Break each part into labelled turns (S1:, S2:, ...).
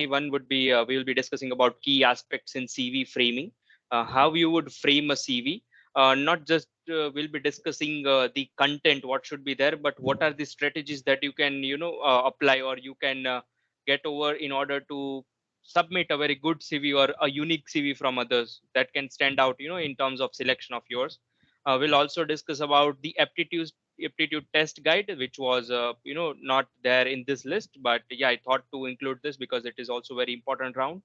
S1: one would be we will be discussing about key aspects in CV framing, how you would frame a CV. Not just we'll be discussing the content, what should be there, but what are the strategies that you can apply, or you can get over in order to submit a very good CV or a unique CV from others that can stand out, in terms of selection of yours. We'll also discuss about the aptitude test guide, which was not there in this list, but yeah, I thought to include this because it is also very important round.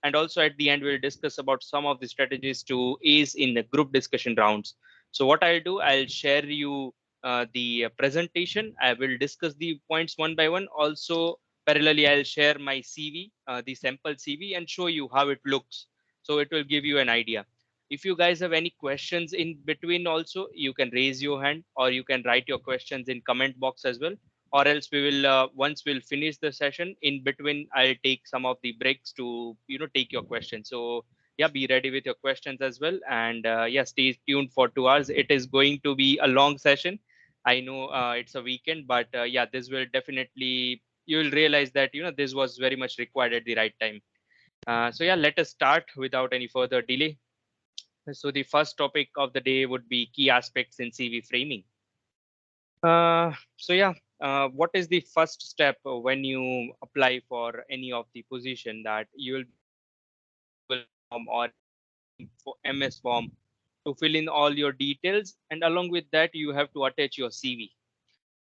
S1: And also at the end, we'll discuss about some of the strategies to ace in the group discussion rounds. So what I'll do, I'll share you the presentation. I will discuss the points one by one. Also parallelly, I'll share my CV, the sample CV, and show you how it looks, so it will give you an idea. If you guys have any questions in between also, you can raise your hand, or you can write your questions in comment box as well. Or else we will, once we'll finish the session, in between, I'll take some of the breaks to, take your questions. So yeah, be ready with your questions as well. And yeah, stay tuned for 2 hours. It is going to be a long session. I know it's a weekend, but yeah, this will definitely, you will realize that, this was very much required at the right time. So yeah, let us start without any further delay. So the first topic of the day would be key aspects in CV framing. So yeah, what is the first step when you apply for any of the position that you will Google form or for MS form to fill in all your details, and along with that, you have to attach your CV.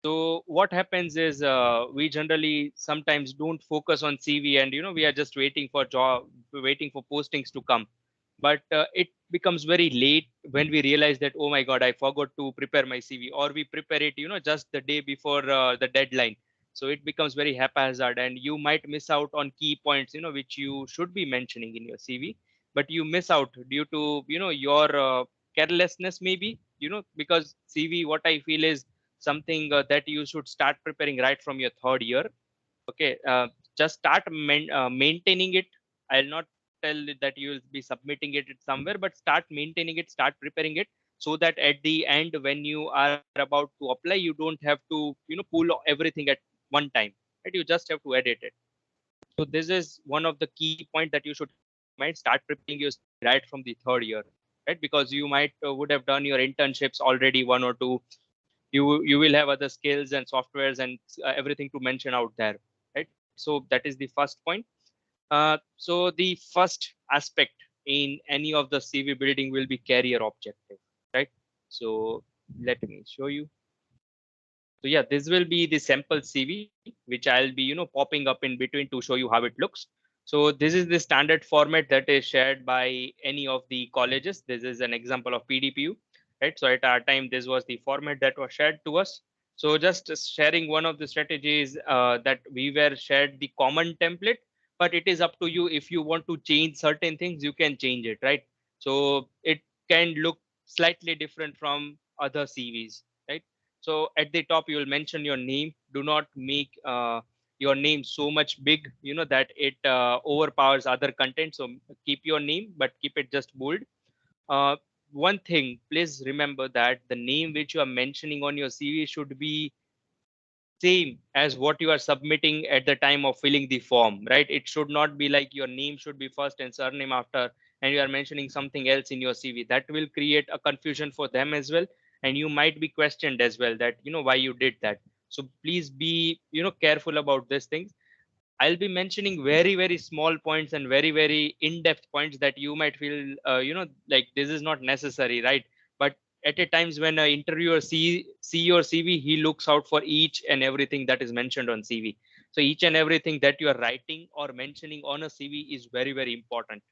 S1: So what happens is we generally sometimes don't focus on CV, and we are just waiting for waiting for postings to come. But it becomes very late when we realize that, oh my God, I forgot to prepare my CV, or we prepare it just the day before the deadline. So it becomes very haphazard, and you might miss out on key points which you should be mentioning in your CV, but you miss out due to your carelessness, maybe, because CV, what I feel is something that you should start preparing right from your third year. Okay, just start maintaining it. I'll not tell that you will be submitting it somewhere, but start maintaining it, start preparing it, so that at the end, when you are about to apply, you don't have to pull everything at one time, right? You just have to edit it. So this is one of the key point that you should keep in mind. Start preparing your CV right from the third year, right? Because you might would have done your internships already, one or two. You will have other skills and softwares and everything to mention out there, right? So that is the first point. So the first aspect in any of the CV building will be career objective, right? So let me show you. So yeah, this will be the sample CV, which I'll be popping up in between to show you how it looks. So this is the standard format that is shared by any of the colleges. This is an example of PDPU, right? So at our time, this was the format that was shared to us. So just sharing one of the strategies that we were shared the common template, but it is up to you. If you want to change certain things, you can change it, right? So it can look slightly different from other CVs, right? So at the top, you will mention your name. Do not make your name so much big, that it overpowers other content. So keep your name, but keep it just bold. Uh, One thing, please remember that the name which you are mentioning on your CV should be same as what you are submitting at the time of filling the form, right? It should not be like your name should be first and surname after, and you are mentioning something else in your CV. That will create a confusion for them as well, and you might be questioned as well that why you did that. So please be careful about these things. I'll be mentioning very, very small points and very, very in-depth points that you might feel, like this is not necessary, right? But at a times when an interviewer see your CV, he looks out for each and everything that is mentioned on CV. So each and everything that you are writing or mentioning on a CV is very, very important,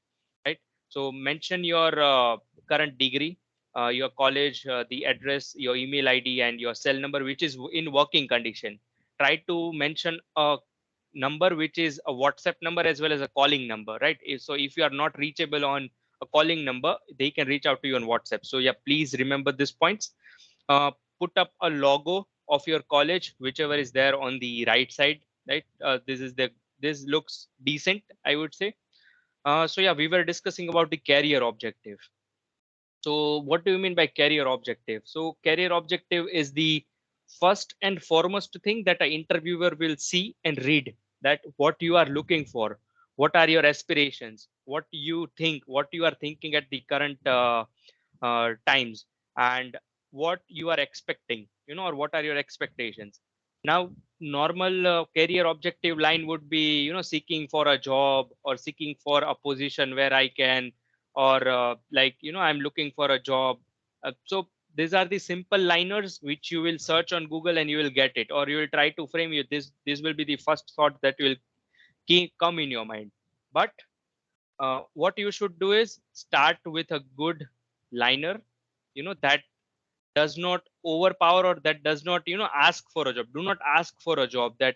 S1: right? So mention your current degree, your college, the address, your email ID, and your cell number, which is in working condition. Try to mention a number which is a WhatsApp number as well as a calling number, right? So if you are not reachable on a calling number, they can reach out to you on WhatsApp. So yeah, please remember these points. Put up a logo of your college, whichever is there on the right side, right? This looks decent, I would say. So yeah, we were discussing about the career objective. So what do you mean by career objective? So career objective is the first and foremost thing that an interviewer will see and read, that what you are looking for. what are your aspirations, what you think, what you are thinking at the current times, and what you are expecting, or what are your expectations. Now, normal career objective line would be, seeking for a job or seeking for a position where I can, or like, I'm looking for a job. So these are the simple liners which you will search on Google and you will get it, or you will try to frame you. This will be the first thought that will come in your mind. But what you should do is start with a good liner, that does not overpower, or that does not, ask for a job. Do not ask for a job that,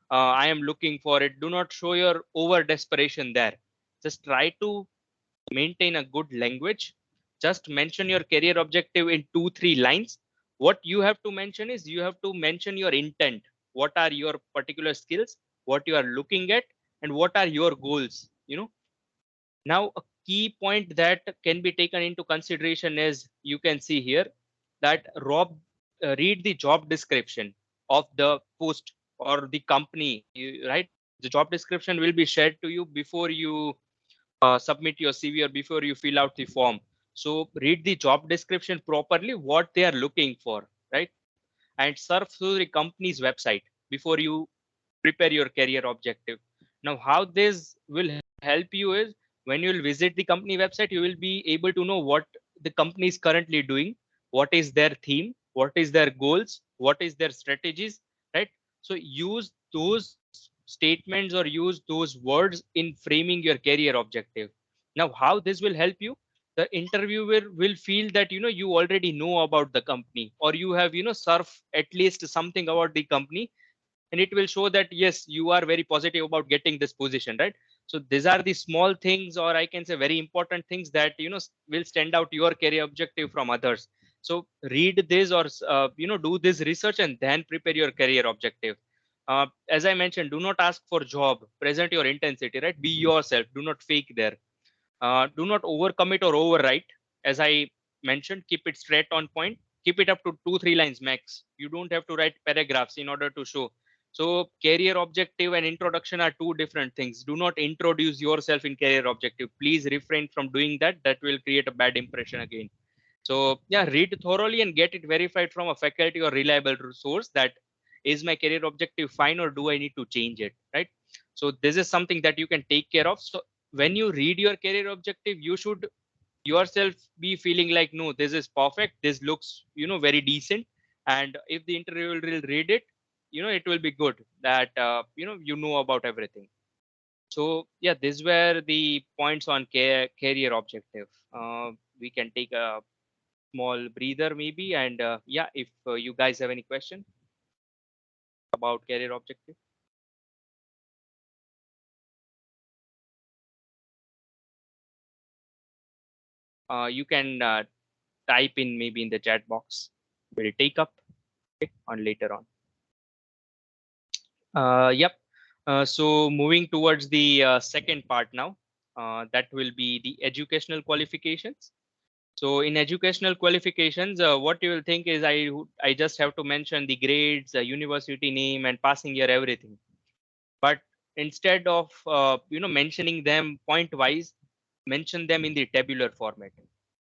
S1: I am looking for it. Do not show your over desperation there. Just try to maintain a good language. Just mention your career objective in 2 3 lines. What you have to mention is, you have to mention your intent. What are your particular skills, what you are looking at, and what are your goals. Now, a key point that can be taken into consideration is, you can see here that read the job description of the post or the company, right? The job description will be shared to you before you submit your CV or before you fill out the form. So read the job description properly, what they are looking for, right? And surf through the company's website before you prepare your career objective. Now, how this will help you is, when you will visit the company website, you will be able to know what the company is currently doing, what is their theme, what is their goals, what is their strategies, right? So use those statements or use those words in framing your career objective. Now, how this will help you? The interviewer will feel that, you already know about the company, or you have, surf at least something about the company, and it will show that, yes, you are very positive about getting this position, right? So these are the small things, or I can say very important things, that, will stand out your career objective from others. So read this, or do this research and then prepare your career objective. As I mentioned, do not ask for job, present your intensity, right? Be yourself, do not fake there. Do not overcommit or overwrite. As I mentioned, keep it straight on point. Keep it up to 2 3 lines max. You don't have to write paragraphs in order to show. So career objective and introduction are two different things. Do not introduce yourself in career objective. Please refrain from doing that. That will create a bad impression again. So yeah, read thoroughly and get it verified from a faculty or reliable source, that is my career objective fine, or do I need to change it, right? So this is something that you can take care of. So when you read your career objective, you should yourself be feeling like, no, this is perfect. This looks, very decent. And if the interviewer will read it, it will be good that, you know about everything. So yeah, these were the points on career objective. We can take a small breather maybe, and yeah, if you guys have any question about career objective, you can type in maybe in the chat box. We'll take up, okay, on later on. Yep. So moving towards the second part now, that will be the educational qualifications. So in educational qualifications, what you will think is, I just have to mention the grades, university name, and passing year, everything. But instead of mentioning them point wise, mention them in the tabular format.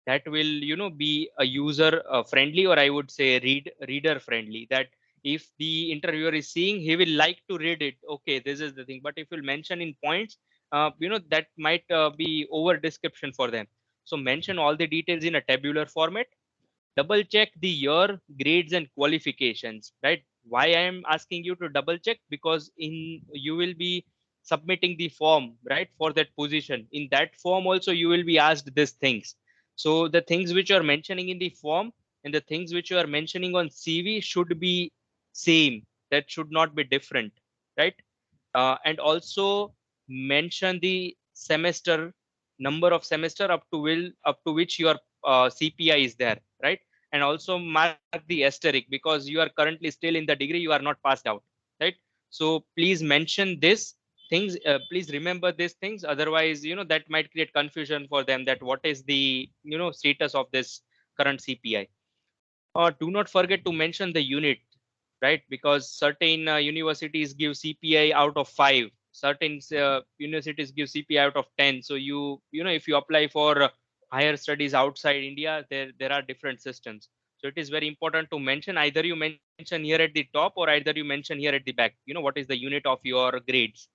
S1: That will, be a user friendly, or I would say reader friendly, that if the interviewer is seeing, he will like to read it. Okay, this is the thing. But if you mention in points, that might be over description for them. So mention all the details in a tabular format. Double check the year, grades, and qualifications, right? Why I am asking you to double check? Because in you will be submitting the form, right, for that position. In that form also, you will be asked these things. So the things which you are mentioning in the form and the things which you are mentioning on CV should be same. That should not be different, right? And also mention the semester, number of semester up to which your CPI is there, right? And also mark the asterisk, because you are currently still in the degree, you are not passed out, right? So please mention this things. Please remember these things. Otherwise, that might create confusion for them, that what is the status of this current CPI. Do not forget to mention the unit, right? Because certain universities give CPI out of 5. certain universities give CPI out of 10. So if you apply for higher studies outside India, there are different systems. So it is very important to mention, either you mention here at the top or either you mention here at the back. What is the unit of your grades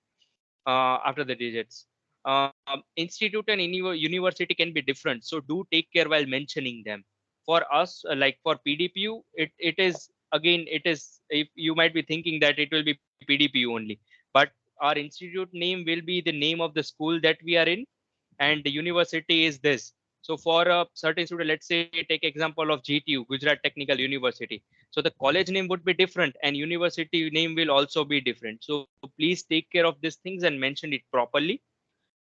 S1: after the digits. Institute and university can be different, so do take care while mentioning them. For us, like for PDPU, it is again, it is, if you might be thinking that it will be PDPU only, but our institute name will be the name of the school that we are in, and the university is this. So for a certain student, let's say take example of GTU, Gujarat Technical University. So the college name would be different and university name will also be different. So please take care of these things and mention it properly.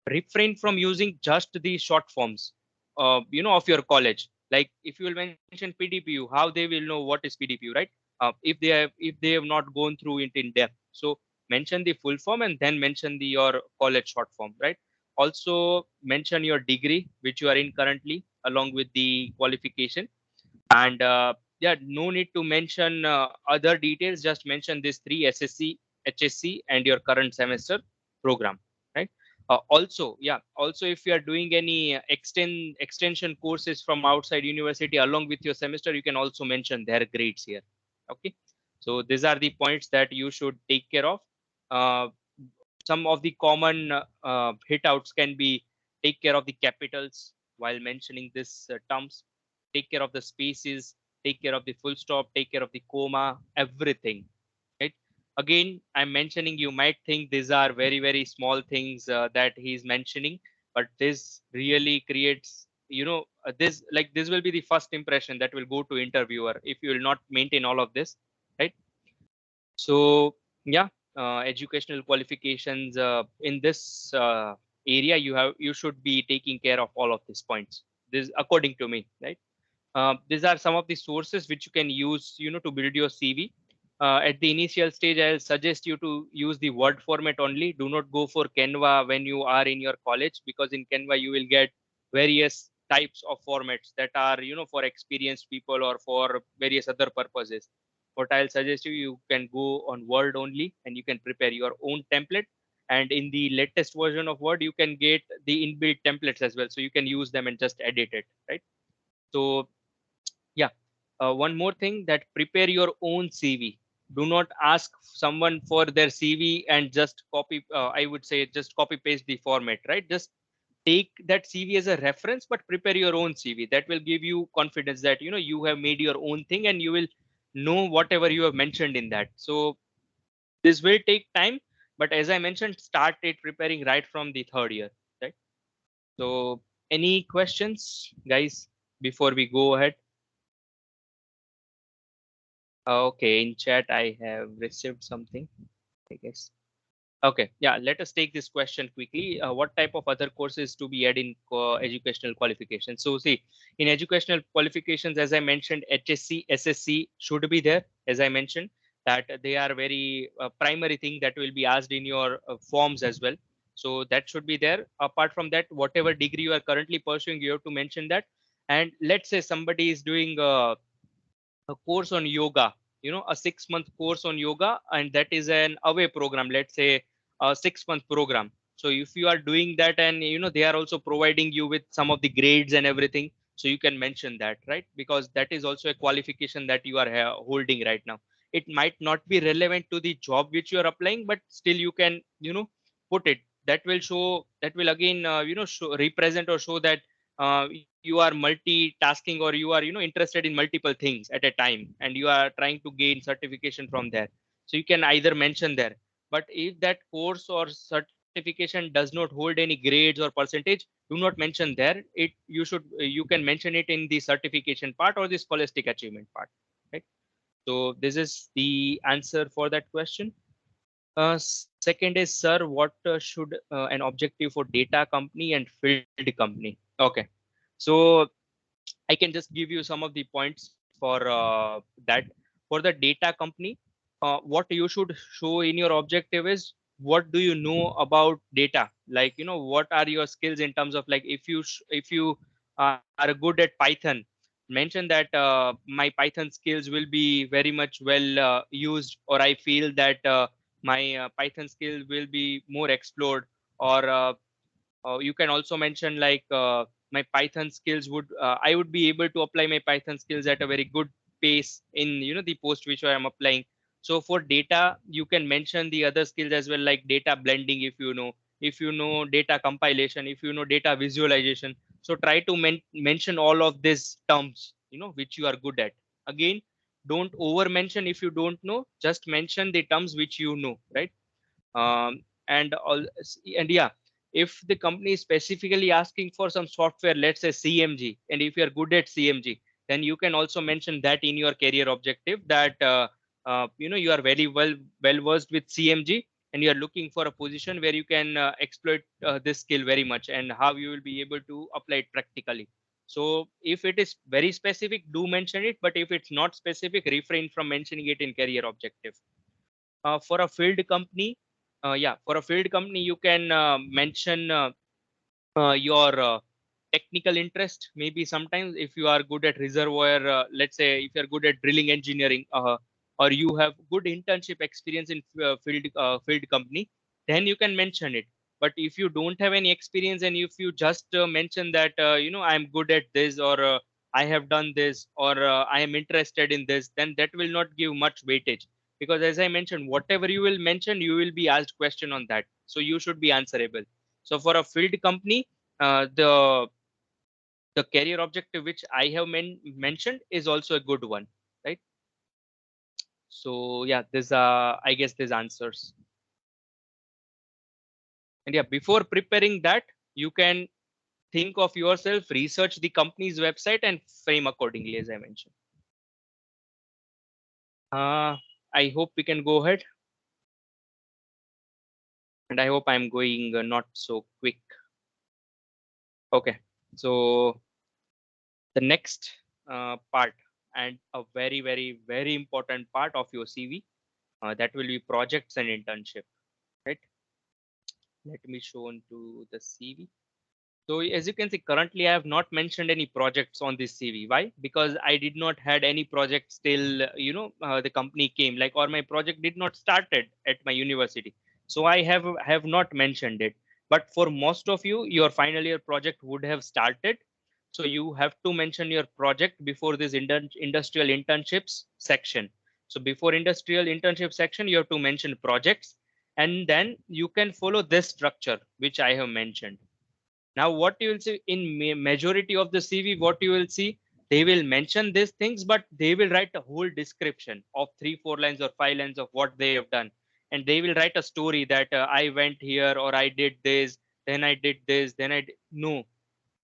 S1: Refrain from using just the short forms, of your college. Like if you will mention PDPU, how they will know what is PDPU, right? If they have not gone through it in depth. So mention the full form and then mention your college short form, right? Also mention your degree which you are in currently along with the qualification. And yeah, no need to mention other details. Just mention these three: SSC, HSC, and your current semester program, right? Also, if you are doing any extension courses from outside university along with your semester, you can also mention their grades here. Okay, so these are the points that you should take care of. uh, some of the common hit outs can be: take care of the capitals while mentioning this terms, take care of the spaces, take care of the full stop, take care of the comma, everything, right? Again, I'm mentioning, you might think these are very very small things that he's mentioning, but this really creates, this will be the first impression that will go to interviewer if you will not maintain all of this, right? So yeah, educational qualifications in this area, you should be taking care of all of these points. This according to me, right? These are some of the sources which you can use, to build your CV. At the initial stage, I'll suggest you to use the Word format only. Do not go for Canva when you are in your college, because in Canva you will get various types of formats that are, for experienced people or for various other purposes. What I'll suggest you can go on Word only and you can prepare your own template. And in the latest version of Word, you can get the inbuilt templates as well. So you can use them and just edit it, right? So yeah, one more thing, that prepare your own CV. Do not ask someone for their CV and just copy. I would say just copy paste the format, right? Just take that CV as a reference, but prepare your own CV. That will give you confidence that you have made your own thing and you will know whatever you have mentioned in that. So this will take time, but as I mentioned, start it preparing right from the third year, right? So any questions, guys, before we go ahead? Okay, in chat I have received something, I guess. Okay, yeah, let us take this question quickly. What type of other courses to be added in educational qualifications? So see, in educational qualifications, as I mentioned, HSC, SSC should be there, as I mentioned, that they are very primary thing that will be asked in your forms as well. So that should be there. Apart from that, whatever degree you are currently pursuing, you have to mention that. And let's say somebody is doing a course on yoga, a 6 month course on yoga, and that is an away program, let's say a 6 month program. So if you are doing that and they are also providing you with some of the grades and everything, so you can mention that, right? Because that is also a qualification that you are holding right now. It might not be relevant to the job which you are applying, but still you can put it. That will show, that will again represent or show that you are multitasking, or you are interested in multiple things at a time, and you are trying to gain certification from there. So you can either mention there. But if that course or certification does not hold any grades or percentage, do not mention there. You can mention it in the certification part or the scholastic achievement part, right? So this is the answer for that question. Second is, sir, what should an objective for data company and field company? Okay. So I can just give you some of the points for that. For the data company, what you should show in your objective is, what do you know about data? Like, what are your skills in terms of, like, if you are good at Python, mention that my Python skills will be very much well used, or I feel that my Python skill will be more explored, or you can also mention like my Python skills would I would be able to apply my Python skills at a very good pace in the post which I am applying. So for data, you can mention the other skills as well, like data blending, if you know data compilation, if you know data visualization. So try to mention all of these terms which you are good at. Again, don't over mention if you don't know, just mention the terms which you know, right? And all, and yeah, if the company is specifically asking for some software, let's say CMG, and if you are good at CMG, then you can also mention that in your career objective, that you are very well versed with CMG, and you are looking for a position where you can exploit this skill very much, and how you will be able to apply it practically. So if it is very specific, do mention it, but if it's not specific, refrain from mentioning it in career objective. For a field company, for a field company, you can mention your technical interest. Maybe sometimes if you are good at reservoir, let's say if you're good at drilling engineering, or you have good internship experience in field company, then you can mention it. But if you don't have any experience, and if you just mention that I'm good at this, or I have done this, or I am interested in this, then that will not give much weightage, because as I mentioned, whatever you will mention, you will be asked question on that, so you should be answerable. So for a field company, the career objective which I have mentioned is also a good one, right? So yeah, this I guess this answers. And yeah, before preparing that, you can think of yourself, research the company's website, and frame accordingly, as I mentioned. Uh, I hope we can go ahead, and I hope I'm going not so quick. Okay, so the next part, and a very important part of your CV, that will be projects and internship, right? Let me show into the CV. So as you can see, currently I have not mentioned any projects on this CV. Why? Because I did not had any projects till the company came, like, or my project did not started at my university. So I have not mentioned it. But for most of you, your final year project would have started. So you have to mention your project before this industrial internships section. So before industrial internship section, you have to mention projects, and then you can follow this structure which I have mentioned. Now, what you will see in majority of the CV, what you will see, they will mention these things, but they will write a whole description of 3, 4 lines or 5 lines of what they have done. And they will write a story that I went here, or I did this, then I did this, then I did. No,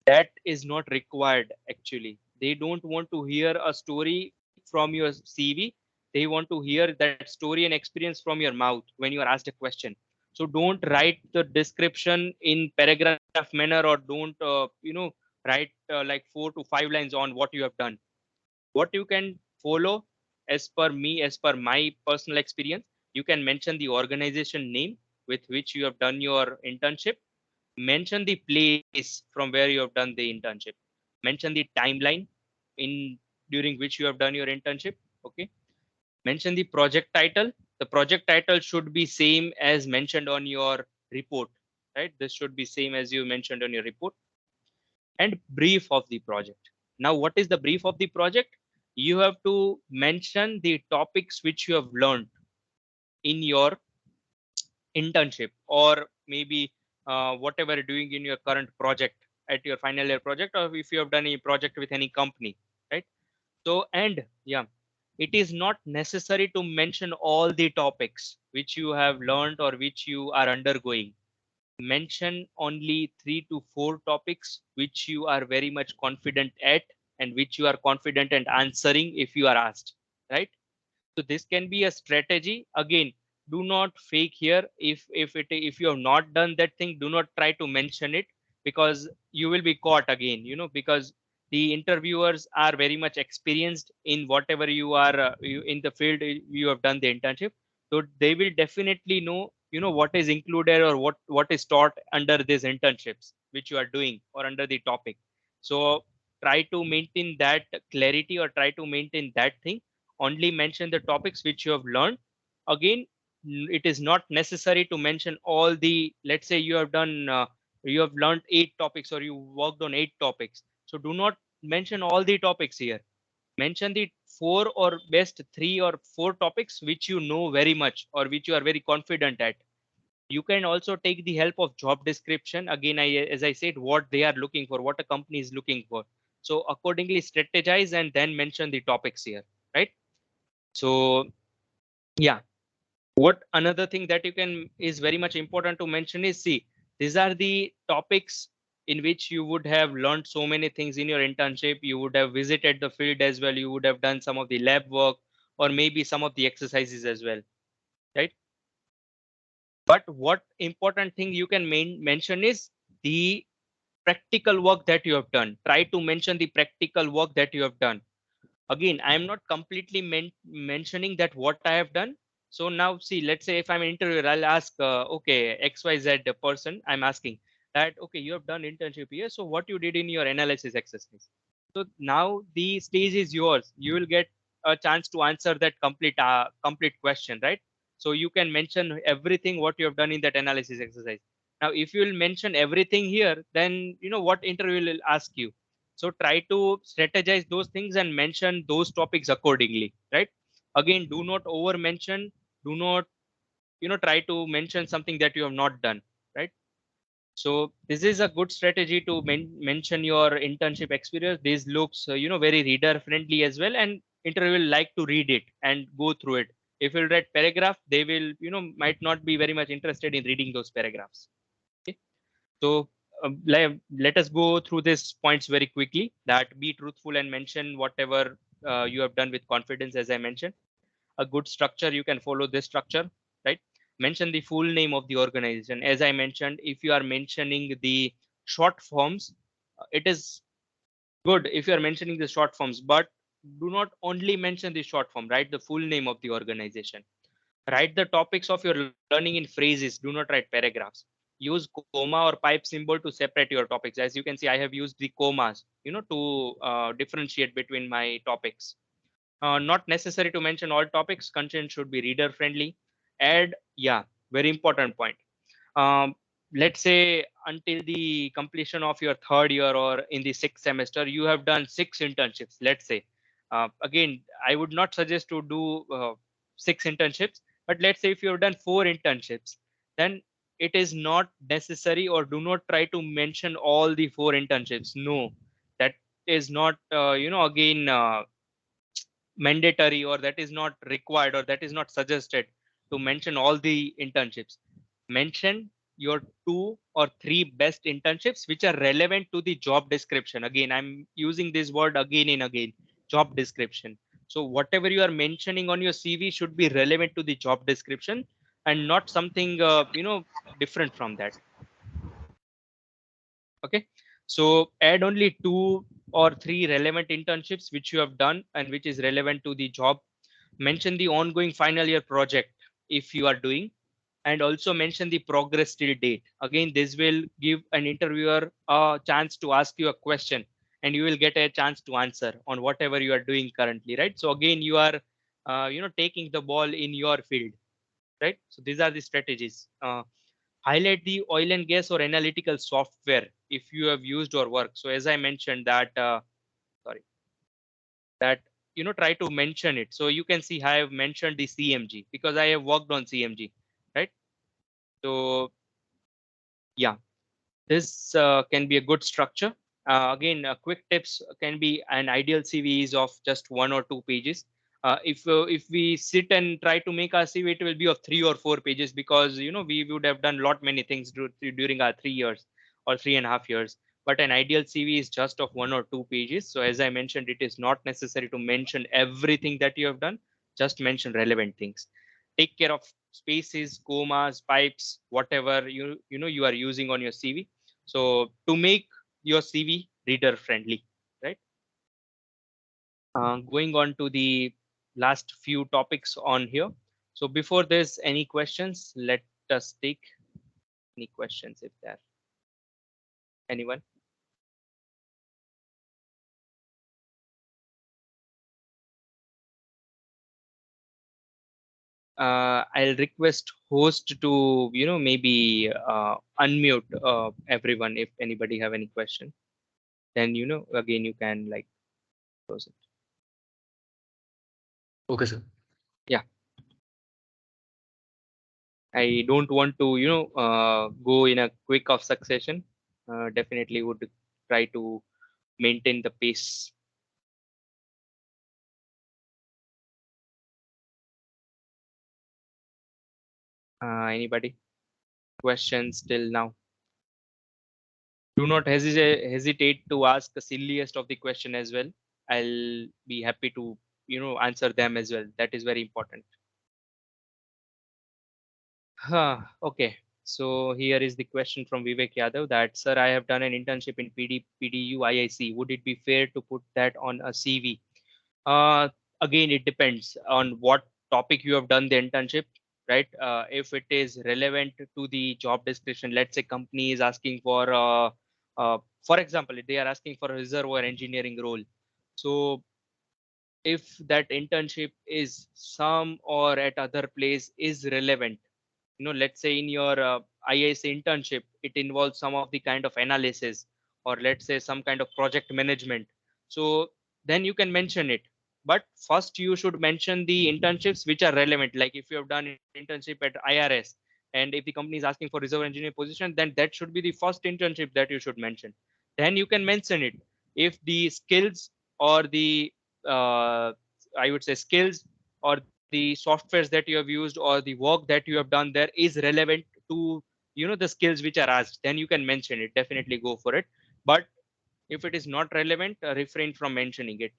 S1: that is not required actually. They don't want to hear a story from your CV. They want to hear that story and experience from your mouth when you are asked a question. So don't write the description in paragraph manner, or don't write like 4 to 5 lines on what you have done. What you can follow, as per me, as per my personal experience, you can mention the organization name with which you have done your internship, mention the place from where you have done the internship, mention the timeline in during which you have done your internship. Okay, mention the project title. The project title should be same as mentioned on your report, right? This should be same as you mentioned on your report. And brief of the project. Now, what is the brief of the project? You have to mention the topics which you have learned in your internship, or maybe whatever you're doing in your current project, at your final year project, or if you have done a project with any company, right? So, and yeah, it is not necessary to mention all the topics which you have learned or which you are undergoing. Mention only 3 to 4 topics which you are very much confident at, and which you are confident and answering if you are asked, right? So this can be a strategy. Again, do not fake here. If you have not done that thing, do not try to mention it, because you will be caught again, because the interviewers are very much experienced in whatever you are in the field you have done the internship. So they will definitely know, what is included, or what is taught under these internships which you are doing, or under the topic. So try to maintain that clarity, or try to maintain that thing. Only mention the topics which you have learned. Again, it is not necessary to mention all the, let's say you have done, you have learned 8 topics or you worked on 8 topics. So do not mention all the topics here. Mention the 4 or best 3 or 4 topics which you know very much or which you are very confident at. You can also take the help of job description. Again, as I said, what they are looking for, what a company is looking for. So accordingly strategize and then mention the topics here, right? So yeah, what another thing that you can is very much important to mention is, see, these are the topics in which you would have learned so many things in your internship. You would have visited the field as well. You would have done some of the lab work or maybe some of the exercises as well, right? But what important thing you can mention is the practical work that you have done. Try to mention the practical work that you have done. Again, I am not completely mentioning that what I have done. So now see, let's say if I'm an interviewer, I'll ask, okay, XYZ person, I'm asking that, okay, you have done internship here. So what you did in your analysis exercise. So now the stage is yours. You will get a chance to answer that complete question, right? So you can mention everything what you have done in that analysis exercise. Now, if you will mention everything here, then you know what interview will ask you. So try to strategize those things and mention those topics accordingly, right? Again, do not over mention. Do not, try to mention something that you have not done, right? So this is a good strategy to mention your internship experience. This looks, very reader friendly as well, and interview will like to read it and go through it. If you read paragraph, they will, might not be very much interested in reading those paragraphs. Okay. So let us go through these points very quickly. That be truthful and mention whatever you have done with confidence, as I mentioned. A good structure, you can follow this structure, right? Mention the full name of the organization. As I mentioned, if you are mentioning the short forms, it is good if you are mentioning the short forms, but do not only mention the short form. Write the full name of the organization. Write the topics of your learning in phrases. Do not write paragraphs. Use comma or pipe symbol to separate your topics. As you can see, I have used the commas, to differentiate between my topics. Not necessary to mention all topics. Content should be reader friendly. Add, yeah, very important point. Um, let's say until the completion of your third year or in the sixth semester, you have done 6 internships. Let's say, again, I would not suggest to do 6 internships, but let's say if you have done 4 internships, then it is not necessary, or do not try to mention all the 4 internships. No, that is not, again, mandatory, or that is not required, or that is not suggested to mention all the internships. Mention your 2 or 3 best internships which are relevant to the job description. Again, I'm using this word again and again, job description. So whatever you are mentioning on your CV should be relevant to the job description and not something different from that. Okay. So add only 2 or 3 relevant internships which you have done and which is relevant to the job. Mention the ongoing final year project if you are doing, and also mention the progress till date. Again, this will give an interviewer a chance to ask you a question and you will get a chance to answer on whatever you are doing currently, right? So again, you are, taking the ball in your field, right? So these are the strategies. Highlight the oil and gas or analytical software if you have used or worked. So as I mentioned that, sorry, that, try to mention it. So you can see I have mentioned the CMG because I have worked on CMG, right? So yeah, this can be a good structure. Again, quick tips can be an ideal CV is of just 1 or 2 pages. If we sit and try to make our CV, it will be of 3 or 4 pages because we would have done lot many things during our 3 years or 3.5 years. But an ideal CV is just of 1 or 2 pages. So as I mentioned, it is not necessary to mention everything that you have done. Just mention relevant things. Take care of spaces, commas, pipes, whatever you are using on your CV. So to make your CV reader friendly, right? Going on to the last few topics on here. So before this, any questions? Let us take any questions if there. Anyone? I'll request host to maybe unmute everyone if anybody have any question. Then again you can like close it.
S2: Okay, sir.
S1: Yeah, I don't want to go in a quick of succession. Definitely would try to maintain the pace. Anybody questions till now? Do not hesitate to ask the silliest of the question as well. I'll be happy to answer them as well. That is very important. Okay. So here is the question from Vivek Yadav that, sir, I have done an internship in PDEU IIC. Would it be fair to put that on a CV? Uh, Again, it depends on what topic you have done the internship, right? If it is relevant to the job description, let's say company is asking for example, if they are asking for a reservoir engineering role. So if that internship is some or at other place is relevant, let's say in your IIC internship it involves some of the kind of analysis, or let's say some kind of project management, so then you can mention it. But first you should mention the internships which are relevant, like if you have done internship at IRS, and if the company is asking for reserve engineer position, then that should be the first internship that you should mention. Then you can mention it. If the skills or the uh, I would say skills or the softwares that you have used or the work that you have done there is relevant to the skills which are asked, then you can mention it. Definitely go for it. But if it is not relevant, refrain from mentioning it.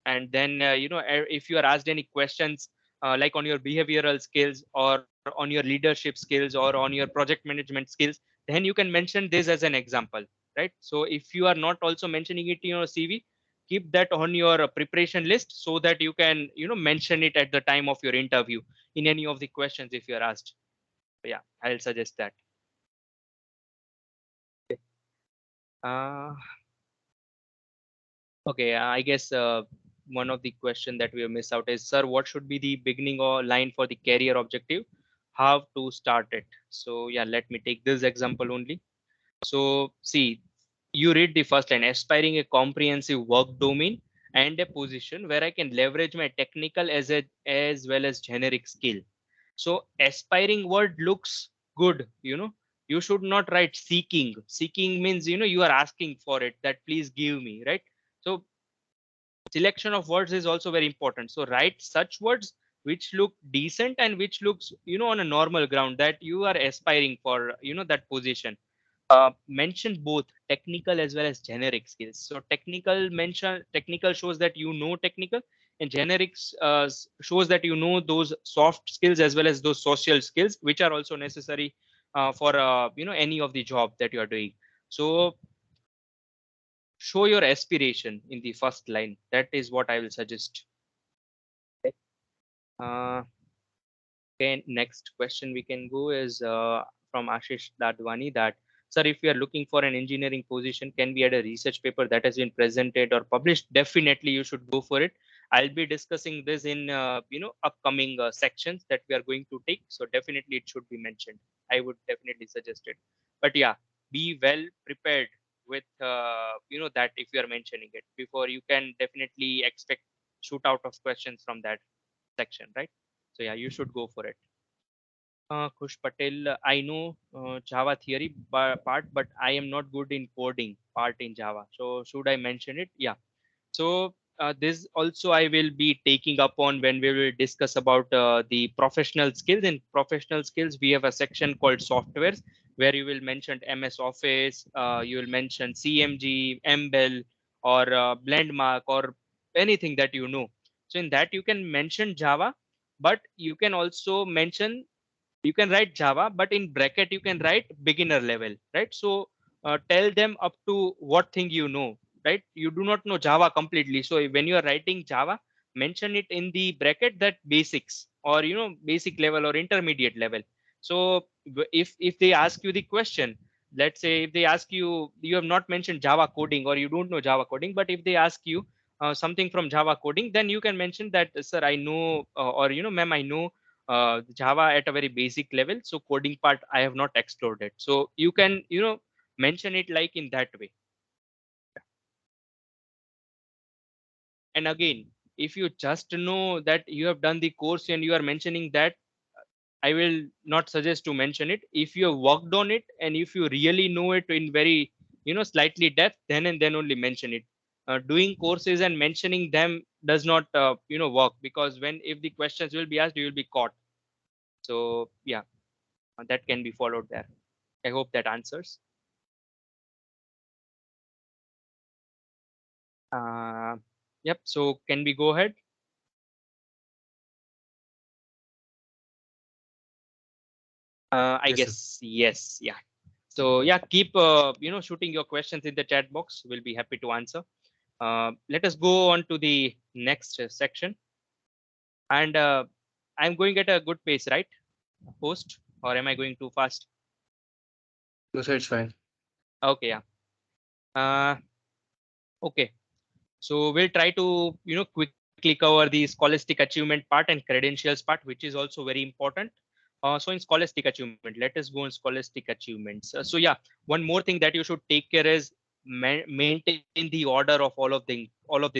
S1: And then if you are asked any questions like on your behavioral skills or on your leadership skills or on your project management skills, then you can mention this as an example, right? So if you are not also mentioning it in your CV, keep that on your preparation list so that you can mention it at the time of your interview in any of the questions if you are asked. Yeah, I'll suggest that. uh, Okay, I guess one of the question that we have missed out is, sir, what should be the beginning or line for the career objective? How to start it? So yeah, let me take this example only. So see, you read the first line: aspiring a comprehensive work domain and a position where I can leverage my technical as well as generic skill. So aspiring word looks good, You should not write seeking. Seeking means you are asking for it, that please give me, right? So selection of words is also very important. So write such words which look decent and which looks on a normal ground, that you are aspiring for that position. Mention both technical as well as generic skills. So technical shows that technical, and generics shows that those soft skills as well as those social skills which are also necessary for any of the job that you are doing. So show your aspiration in the first line. That is what I will suggest. uh, okay, next question we can go is from Ashish Dadwani that, sir, if we are looking for an engineering position, can we add a research paper that has been presented or published? Definitely you should go for it. I'll be discussing this in upcoming sections that we are going to take, so definitely it should be mentioned. I would definitely suggest it. But yeah, be well prepared with that. If you are mentioning it before, you can definitely expect shoot out of questions from that section, right? So yeah, you should go for it. Kush Patel, I know Java theory part, but I am not good in coding part in Java. So should I mention it? Yeah. So this also I will be taking up on when we will discuss about the professional skills. In professional skills, we have a section called softwares where you will mention MS Office, you will mention CMG, MBell, or Blendmark, or anything that you know. So in that you can mention Java, but you can also mention, you can write Java, but in bracket you can write beginner level, right? So tell them up to what thing right? You do not know Java completely. So when you are writing Java, mention it in the bracket that basics, or basic level or intermediate level. So if they ask you the question, let's say if they ask you, you have not mentioned Java coding or you don't know Java coding, but if they ask you something from Java coding, then you can mention that, sir, I know, or ma'am, I know Java at a very basic level. So coding part I have not explored it. So you can mention it like in that way. And again, if you just know that you have done the course and you are mentioning that, I will not suggest to mention it. If you have worked on it and if you really know it in very, slightly depth, then and then only mention it. Doing courses and mentioning them does not, work, because when if the questions will be asked, you will be caught. So yeah, that can be followed there. I hope that answers. Uh, yep. So can we go ahead? I
S2: Yes, sir.
S1: guess yes. Yeah. So yeah, keep shooting your questions in the chat box. We'll be happy to answer. Let us go on to the next section. And I'm going at a good pace, right, host? Or am I going too fast?
S2: No, sir, it's fine.
S1: Okay, yeah. Uh, okay. So we'll try to quickly cover the scholastic achievement part and credentials part, which is also very important. So in scholastic achievement, let us go on scholastic achievements. So yeah, one more thing that you should take care is maintain the order of all of the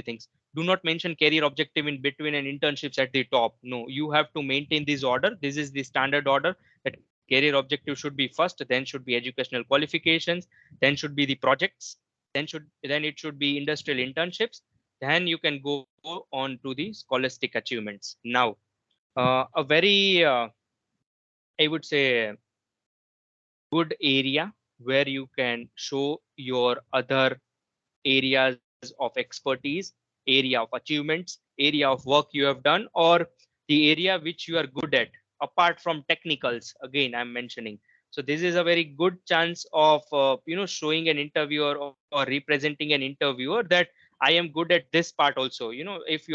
S1: things. Do not mention career objective in between and internships at the top. No, you have to maintain this order. This is the standard order, that career objective should be first, then should be educational qualifications, then should be the projects, then it should be industrial internships, then you can go on to the scholastic achievements. Now, a very I would say good area where you can show your other areas of expertise, area of achievements, area of work you have done, or the area which you are good at, apart from technicals. Again, I'm mentioning. So this is a very good chance of showing an interviewer or representing an interviewer that I am good at this part also. If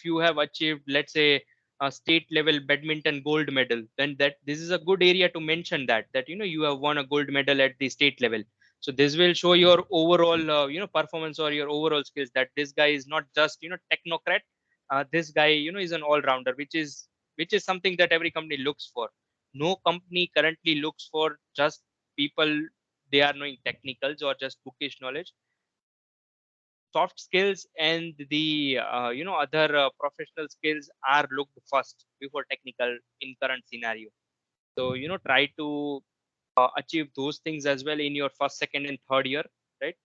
S1: you have achieved, let's say, a state level badminton gold medal, then that this is a good area to mention that you have won a gold medal at the state level. So this will show your overall performance or your overall skills, that this guy is not just technocrat. This guy is an all rounder, which is something that every company looks for. No company currently looks for just people they are knowing technicals or just bookish knowledge. Soft skills and the other professional skills are looked first before technical in current scenario. So try to achieve those things as well in your first, second, and third year, right?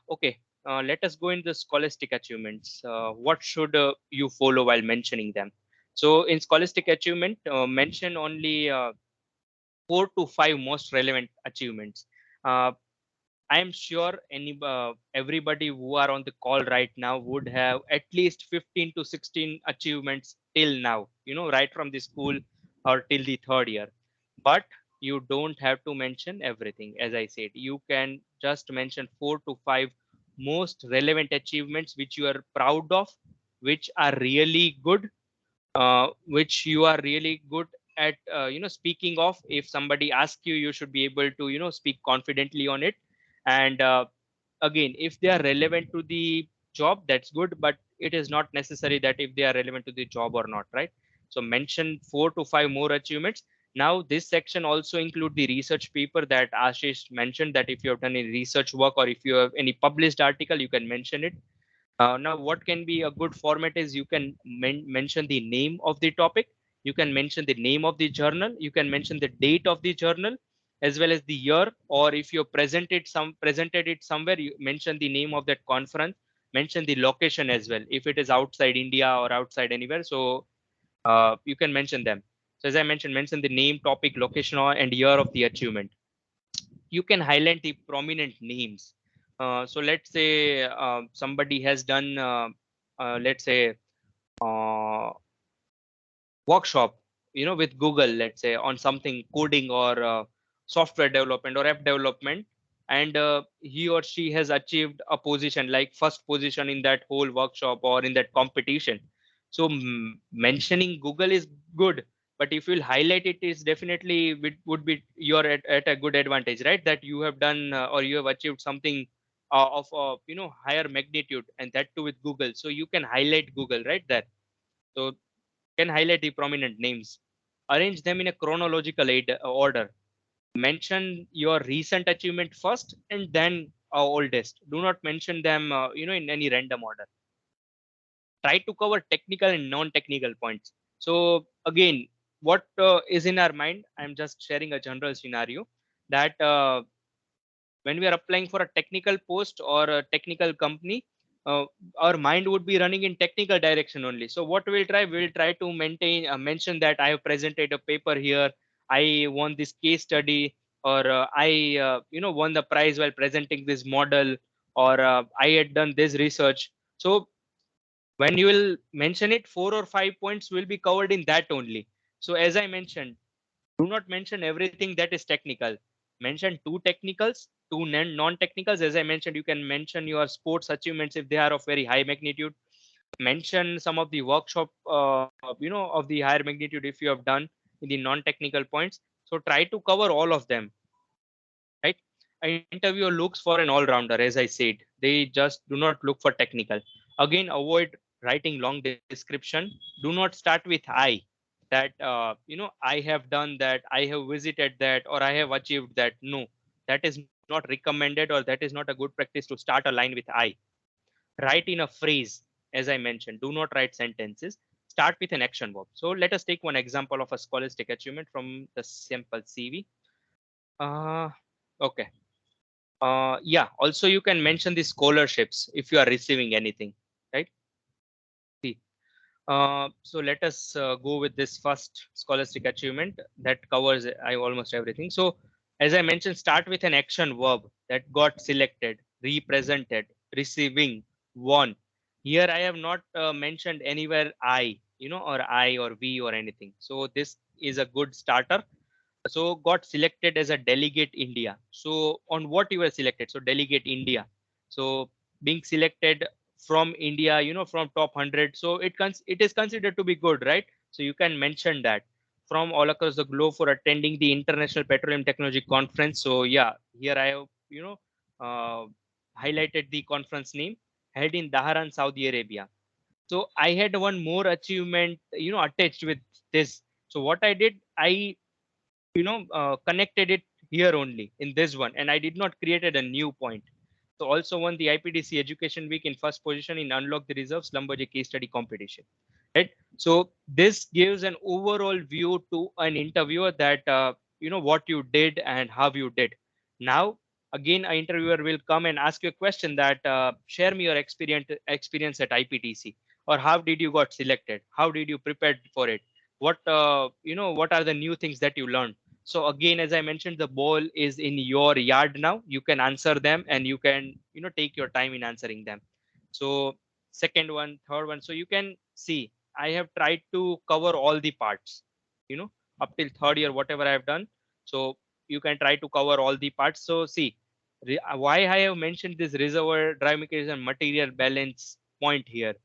S1: Okay. Let us go into the scholastic achievements. What should you follow while mentioning them? So in scholastic achievement, mention only 4 to 5 most relevant achievements. Uh, I am sure everybody who are on the call right now would have at least 15 to 16 achievements till now, right from the school or till the third year. But you don't have to mention everything. As I said, you can just mention 4 to 5 most relevant achievements which you are proud of, which are really good, which you are really good at speaking of. If somebody asks you, you should be able to speak confidently on it. And again, if they are relevant to the job, that's good, but it is not necessary that if they are relevant to the job or not, right? So mention 4 to 5 more achievements. Now this section also include the research paper that Ashish mentioned, that if you have done any research work or if you have any published article, you can mention it. Now, what can be a good format is you can mention the name of the topic, you can mention the name of the journal, you can mention the date of the journal, as well as the year. Or if you presented it somewhere, you mention the name of that conference, mention the location as well. If it is outside India or outside anywhere, so you can mention them. So as I mentioned, mention the name, topic, location, and year of the achievement. You can highlight the prominent names. So let's say somebody has done, let's say, uh, workshop, with Google, let's say, on something coding or software development or app development, and he or she has achieved a position like first position in that whole workshop or in that competition. So mentioning Google is good, but if you'll highlight it, is definitely would be you're at a good advantage, right? That you have done or you have achieved something of higher magnitude, and that too with Google. So you can highlight Google right there. So can highlight the prominent names, arrange them in a chronological order, mention your recent achievement first and then oldest. Do not mention them in any random order. Try to cover technical and non-technical points. So again, what is in our mind, I'm just sharing a general scenario that when we are applying for a technical post or a technical company, our mind would be running in technical direction only. So what we'll try to mention that I have presented a paper here, I won this case study, or I won the prize while presenting this model, or I had done this research. So when you will mention it, 4 or 5 points will be covered in that only. So as I mentioned, do not mention everything that is technical. Mention two technicals, two non-technicals. As I mentioned, you can mention your sports achievements if they are of very high magnitude. Mention some of the workshop of the higher magnitude if you have done in the non-technical points. So try to cover all of them, right? An interviewer looks for an all-rounder, as I said. They just do not look for technical. Again, avoid writing long description. Do not start with I, that I have done that, I have visited that, or I have achieved that. No, that is not recommended, or that is not a good practice to start a line with I. Write in a phrase. As I mentioned, do not write sentences. Start with an action verb. So let us take one example of a scholastic achievement from the sample CV. uh, okay. Yeah, also you can mention the scholarships if you are receiving anything, right? See, so let us go with this first scholastic achievement that covers I almost everything. So as I mentioned, start with an action verb that got selected, represented, receiving, won. Here I have not mentioned anywhere or I or we or anything. So this is a good starter. So got selected as a delegate India. So on what you were selected? So delegate India. So being selected from India, from top 100, so it is considered to be good, right? So you can mention that from all across the globe for attending the International Petroleum Technology Conference. So yeah, here I have uh, highlighted the conference name, held in Dahran, Saudi Arabia. So I had one more achievement attached with this. So what I did, I connected it here only in this one, and I did not created a new point. So also won the IPDC Education Week in first position in Unlock the Reserves Lumberjay case study competition, right? So this gives an overall view to an interviewer that what you did and how you did. Now again, an interviewer will come and ask you a question that share me your experience at IPTC, or how did you got selected, how did you prepare for it, what are the new things that you learned. So again, as I mentioned, the ball is in your yard now. You can answer them, and you can take your time in answering them. So second one, third one, so you can see I have tried to cover all the parts, you know up till third year, whatever I have done. So you can try to cover all the parts. So see, why I have mentioned this reservoir dry mechanism material balance point here,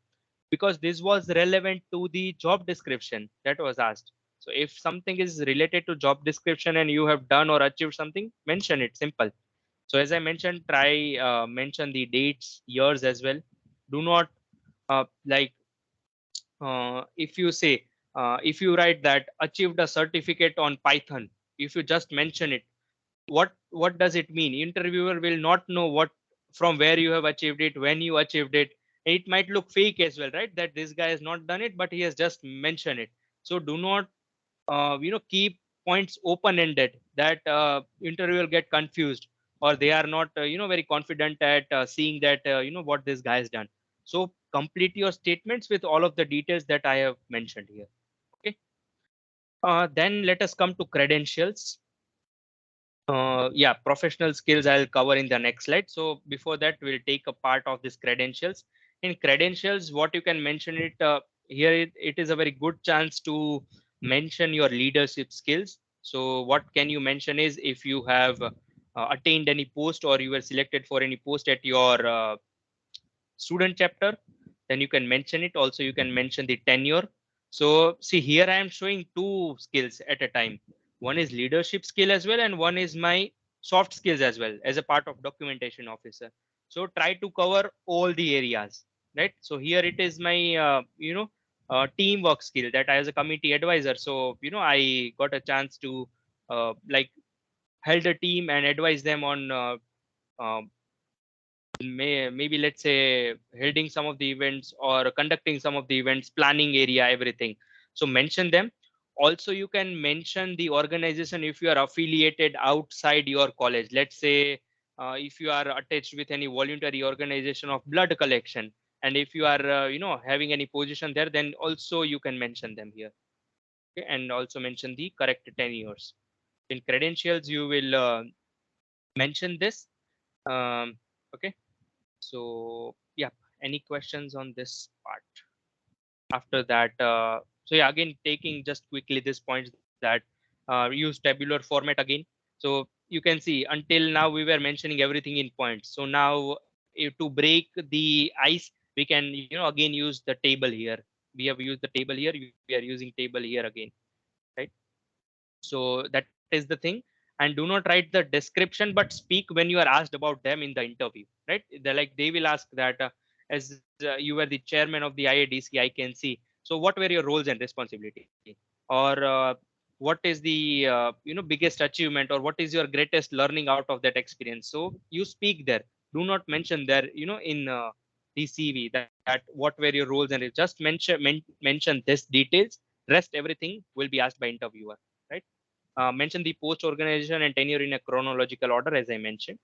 S1: because this was relevant to the job description that was asked. So if something is related to job description and you have done or achieved something, mention it, simple. So as I mentioned, try mention the dates, years as well. Do not like if you say if you write that achieved a certificate on Python, if you just mention it, what does it mean? Interviewer will not know what, from where you have achieved it, when you achieved it. It might look fake as well, right? That this guy has not done it, but he has just mentioned it. So do not keep points open ended, that interviewer will get confused, or they are not very confident at seeing that what this guy has done. So complete your statements with all of the details that I have mentioned here. Okay. Then let us come to credentials. Yeah, professional skills I'll cover in the next slide. So before that, we'll take a part of this credentials. In credentials, what you can mention it here, it is a very good chance to mention your leadership skills. So what can you mention is if you have attained any post, or you were selected for any post at your student chapter, then you can mention it. Also, you can mention the tenure. So see, here I am showing two skills at a time. One is leadership skill as well, and one is my soft skills as well as a part of documentation officer. So try to cover all the areas, right? So here it is my teamwork skill, that I was a committee advisor. So I got a chance to like held a team and advise them on um, maybe let's say heading some of the events or conducting some of the events, planning area, everything. So mention them. Also you can mention the organization if you are affiliated outside your college. Let's say if you are attached with any voluntary organization of blood collection, and if you are having any position there, then also you can mention them here. Okay? And also mention the correct tenures. In credentials you will mention this. Okay. So yeah, any questions on this part? After that, so yeah, again taking just quickly this points that use tabular format again. So you can see until now we were mentioning everything in points. So now to break the ice, we can again use the table here. We have used the table here. We are using table here again, right? So that is the thing. And do not write the description, but speak when you are asked about them in the interview, right? They will ask that as you were the chairman of the IADC, I can see. So what were your roles and responsibility? Or what is the biggest achievement, or what is your greatest learning out of that experience? So you speak there. Do not mention there, in the CV that what were your roles, and just mention this details. Rest everything will be asked by interviewer, right? Mention the post organization and tenure in a chronological order, as I mentioned.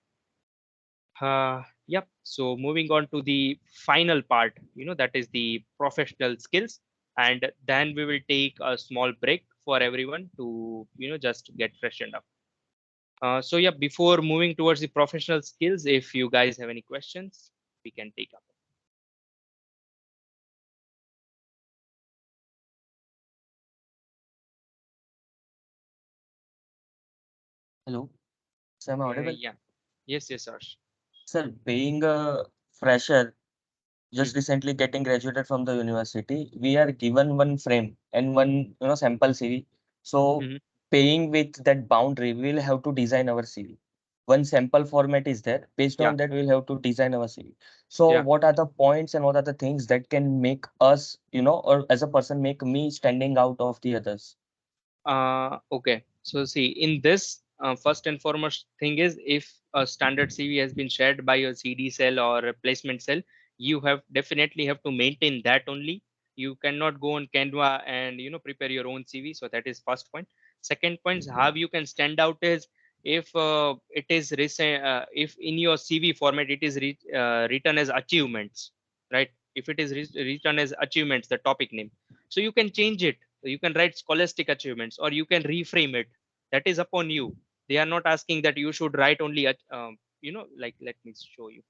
S1: Yep. So moving on to the final part, that is the professional skills, and then we will take a small break for everyone to, just get freshened up. So yeah, before moving towards the professional skills, if you guys have any questions, we can take up.
S3: Hello, sir, am I audible?
S1: Yeah. Yes, yes, Harsh.
S3: Sir, being a fresher, just
S1: Mhm.
S3: recently getting graduated from the university, we are given one frame and one, sample CV. So
S1: Mhm.
S3: paying with that boundary, we'll have to design our CV. One sample format is there. Based
S1: Yeah.
S3: on that, we'll have to design our CV. So
S1: Yeah.
S3: what are the points and what are the things that can make us, or as a person, make me standing out of the others?
S1: Okay. So see, in this, first and foremost thing is, if a standard CV has been shared by your CD cell or a placement cell, you have definitely have to maintain that only. You cannot go on Canva and prepare your own CV. So that is first point. Second point is how you can stand out is if it is recent, if in your CV format it is written as achievements, right? If it is written as achievements, the topic name, so you can change it. You can write scholastic achievements, or you can reframe it. That is upon you. They are not asking that you should write only like, let me show you.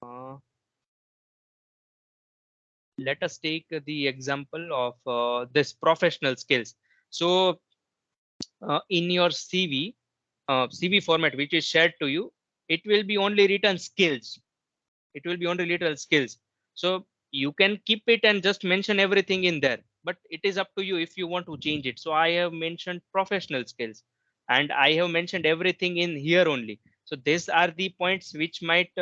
S1: uh, Let us take the example of this professional skills. So in your CV format which is shared to you, it will be only written skills. It will be only little skills. So you can keep it and just mention everything in there, but it is up to you if you want to change it. So I have mentioned professional skills, and I have mentioned everything in here only. So these are the points which might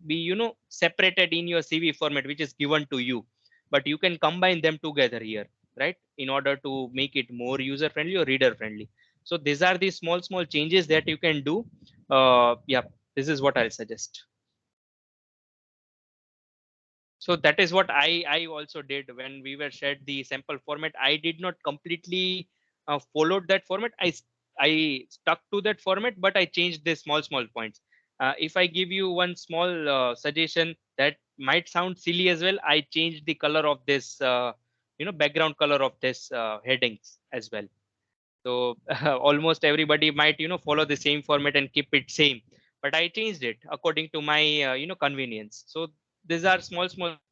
S1: be separated in your CV format which is given to you, but you can combine them together here, right, in order to make it more user friendly or reader friendly. So these are the small changes that you can do. Yeah, this is what I'll suggest. So that is what I also did when we were shared the sample format. I did not completely followed that format. I stuck to that format, but I changed the small points. If I give you one small suggestion that might sound silly as well, I changed the color of this background color of this headings as well. So almost everybody might follow the same format and keep it same, but I changed it according to my convenience. So these are small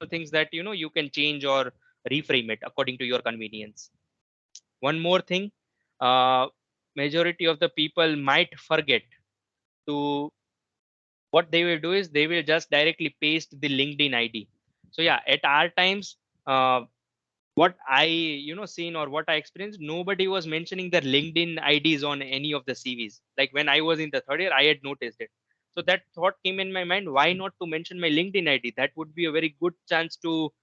S1: things that you can change or reframe it according to your convenience. One more thing, uh, majority of the people might forget to, what they will do is they will just directly paste the LinkedIn ID. So yeah, at our times, uh, what I seen or what I experienced, nobody was mentioning their LinkedIn IDs on any of the CVs. Like when I was in the third year, I had noticed it. So that thought came in my mind, why not to mention my LinkedIn ID? That would be a very good chance to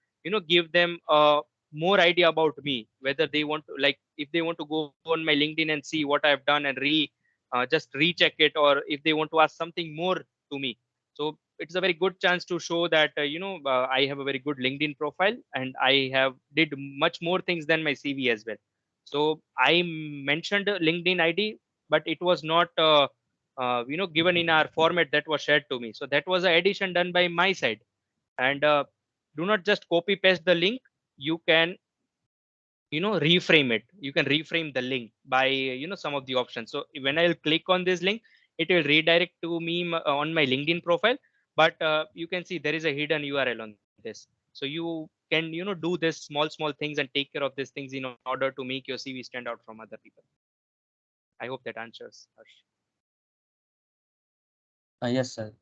S1: give them a more idea about me, whether they want to, like, if they want to go on my LinkedIn and see what I've done and just recheck it, or if they want to ask something more to me. So it's a very good chance to show that I have a very good LinkedIn profile, and I have did much more things than my CV as well. So I mentioned LinkedIn ID, but it was not given in our format that was shared to me. So that was an addition done by my side. And do not just copy paste the link. You can reframe it. You can reframe the link by some of the options. So when I'll click on this link, it will redirect to me on my LinkedIn profile. But you can see there is a hidden URL on this. So you can do this small things and take care of these things in order to make your CV stand out from other people. I hope that answers, Harsh.
S3: Yes, sir.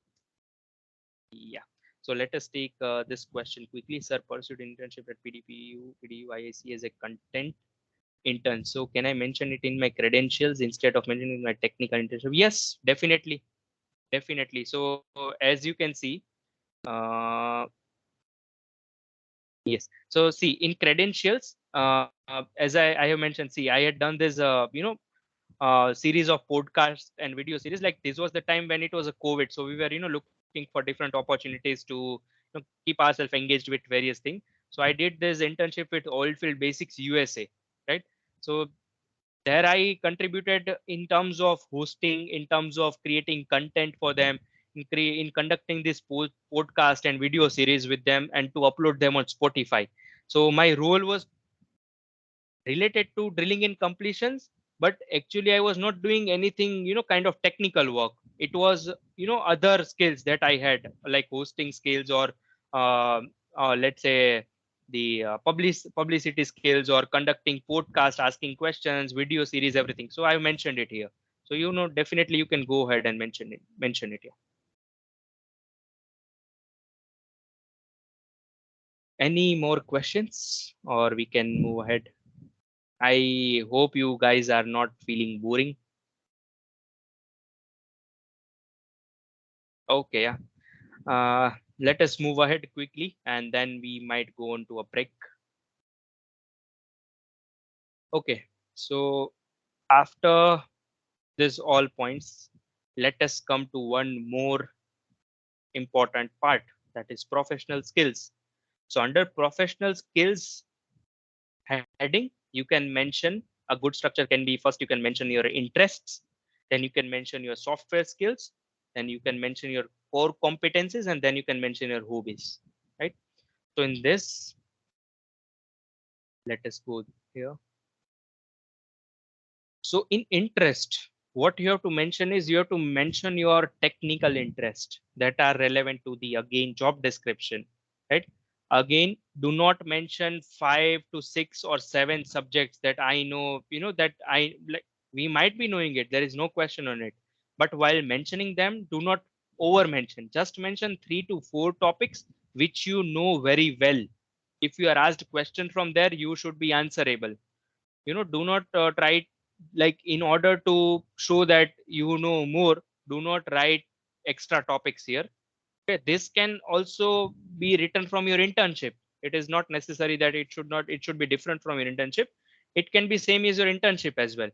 S1: Yeah. So let us take this question quickly. Sir, pursued internship at PDEU IAC as a content intern. So can I mention it in my credentials instead of mentioning my technical internship? Yes, definitely. Definitely. So as you can see, uh, yes. So see, in credentials, as I have mentioned, see, I had done this, series of podcasts and video series. Like, this was the time when it was a COVID, so we were looking for different opportunities to keep ourselves engaged with various things. So I did this internship with Oilfield Basics USA, right? So there I contributed in terms of hosting, in terms of creating content for them, in conducting this podcast and video series with them, and to upload them on Spotify. So my role was related to drilling and completions, but actually I was not doing anything kind of technical work. It was other skills that I had, like hosting skills, or uh, let's say the publicity skills, or conducting podcast, asking questions, video series, everything. So I mentioned it here. So definitely you can go ahead and mention it here. Any more questions, or we can move ahead? I hope you guys are not feeling boring. Okay, yeah. Let us move ahead quickly, and then we might go on to a break. Okay, so after this all points, let us come to one more important part, that is professional skills. So under professional skills heading, you can mention a good structure can be: first you can mention your interests, then you can mention your software skills, then you can mention your core competencies, and then you can mention your hobbies, right? So in this, let us go here. So in interest, what you have to mention is, you have to mention your technical interest that are relevant to the, again, job description, right? Again, do not mention 5 to 6 or 7 subjects that I know, that I like. We might be knowing it. There is no question on it. But while mentioning them, do not over mention. Just mention 3 to 4 topics which you know very well. If you are asked question from there, you should be answerable. Do not try, like, in order to show that you know more, do not write extra topics here. Okay, this can also be written from your internship. It is not necessary that it should be different from your internship. It can be same as your internship as well.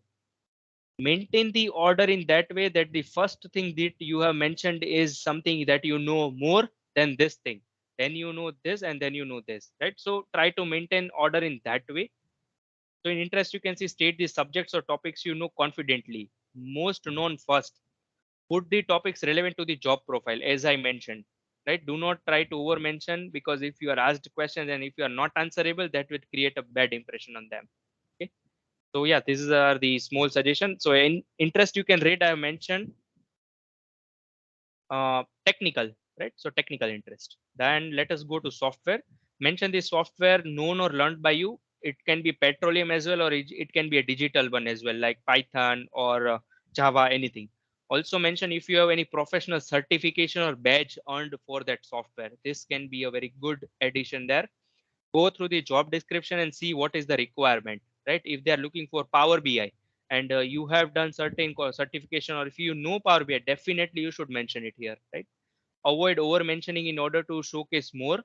S1: Maintain the order in that way that the first thing that you have mentioned is something that you know more than this thing, then you know this, and then you know this, right? So try to maintain order in that way. So in interest, you can see, state the subjects or topics you know confidently. Most known first. Put the topics relevant to the job profile, as I mentioned. Right? Do not try to over mention, because if you are asked questions and if you are not answerable, that would create a bad impression on them. Okay. So yeah, these are the small suggestion. So in interest, you can read, I have mentioned technical, right? So technical interest. Then let us go to software. Mention the software known or learned by you. It can be petroleum as well, or it can be a digital one as well, like Python or Java, anything. Also mention if you have any professional certification or badge earned for that software. This can be a very good addition there. Go through the job description and see what is the requirement, right? If they are looking for Power BI, and you have done certain certification, or if you know Power BI, definitely you should mention it here, right? Avoid over mentioning in order to showcase more.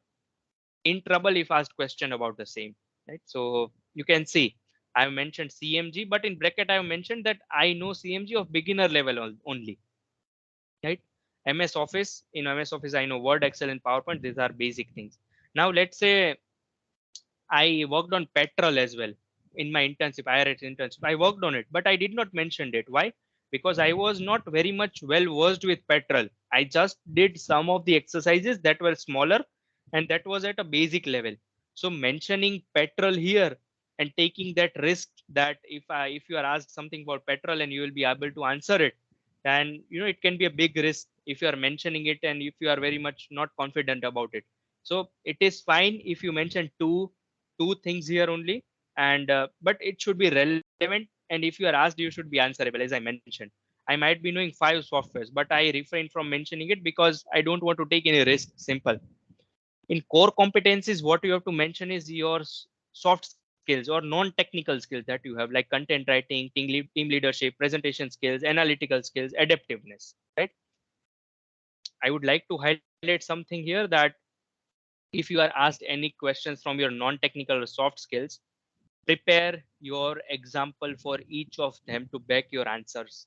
S1: In trouble if asked question about the same, right? So you can see I have mentioned CMG, but in bracket I have mentioned that I know CMG of beginner level only, right? MS Office, in MS Office I know Word, Excel, and PowerPoint. These are basic things. Now let's say I worked on petrol as well in my internship, IRS internship. I worked on it, but I did not mention it. Why? Because I was not very much well versed with petrol. I just did some of the exercises that were smaller, and that was at a basic level. So mentioning petrol here and taking that risk that if you are asked something about petrol and you will be able to answer it, then it can be a big risk if you are mentioning it and if you are very much not confident about it. So it is fine if you mention two things here only, and but it should be relevant, and if you are asked you should be answerable. As I mentioned, I might be knowing 5 softwares, but I refrain from mentioning it because I don't want to take any risk. Simple. In core competencies, what you have to mention is your soft skills or non-technical skills that you have, like content writing, team leadership, presentation skills, analytical skills, adaptiveness, right? I would like to highlight something here that if you are asked any questions from your non-technical or soft skills, prepare your example for each of them to back your answers.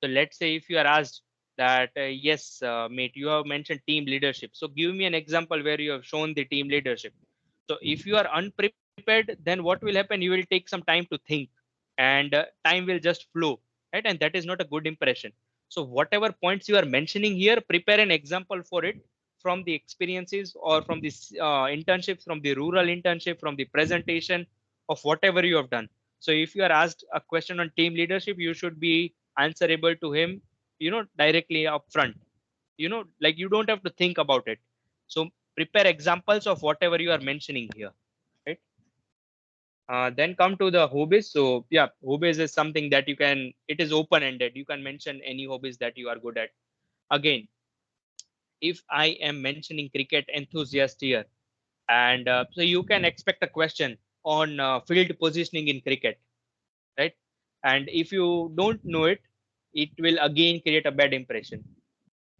S1: So let's say if you are asked that, yes, mate, you have mentioned team leadership. So give me an example where you have shown the team leadership. So if you are unprepared, then what will happen? You will take some time to think, and time will just flow, right? And that is not a good impression. So whatever points you are mentioning here, prepare an example for it from the experiences or from this internships, from the rural internship, from the presentation of whatever you have done. So if you are asked a question on team leadership, you should be answerable to him, directly up front. Like you don't have to think about it. So prepare examples of whatever you are mentioning here, right? Then come to the hobbies. So yeah, hobbies is something that it is open ended. You can mention any hobbies that you are good at. Again, if I am mentioning cricket enthusiast here, and so you can expect a question on field positioning in cricket, right? And if you don't know it, it will again create a bad impression.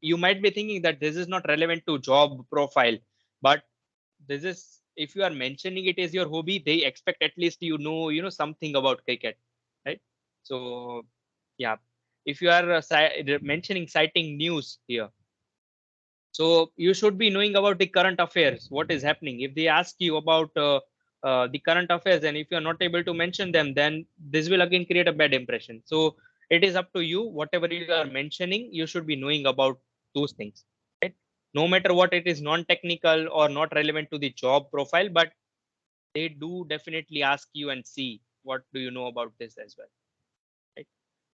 S1: You might be thinking that this is not relevant to job profile, but this is, if you are mentioning it as your hobby, they expect at least something about cricket, right? So yeah, if you are mentioning citing news here, so you should be knowing about the current affairs, what is happening. If they ask you about the current affairs, and if you are not able to mention them, then this will again create a bad impression. So it is up to you. Whatever you are mentioning, you should be knowing about those things, right? No matter what, it is non-technical or not relevant to the job profile, but they do definitely ask you and see what do you know about this as well, right?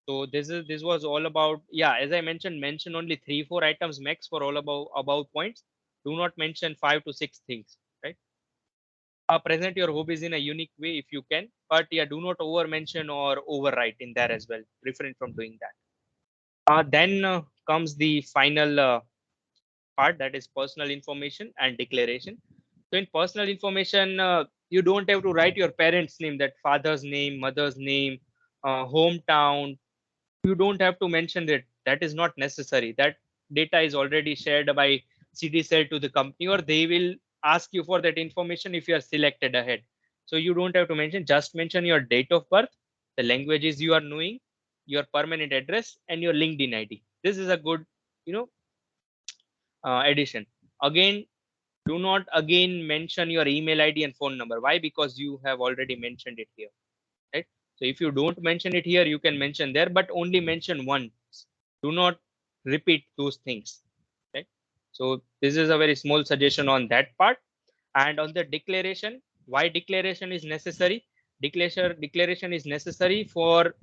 S1: So this was all about, yeah, as I mentioned, mention only 3-4 items max for all about points. Do not mention 5 to 6 things, right? Present your hobbies in a unique way if you can, but yeah, do not over mention or overwrite in there as well. Refrain from doing that. Then comes the final part, that is personal information and declaration. So in personal information, you don't have to write your parents' name, that father's name, mother's name, hometown. You don't have to mention that. That is not necessary. That data is already shared by CD cell to the company, or they will ask you for that information if you are selected ahead. So you don't have to mention. Just mention your date of birth, the languages you are knowing, your permanent address, and your LinkedIn ID. This is a good, you know, addition. Again, do not again mention your email ID and phone number. Why? Because you have already mentioned it here, right? So if you don't mention it here, you can mention there, but only mention once. Do not repeat those things, right? So this is a very small suggestion on that part. And on the declaration, why declaration is necessary? Declaration is necessary for,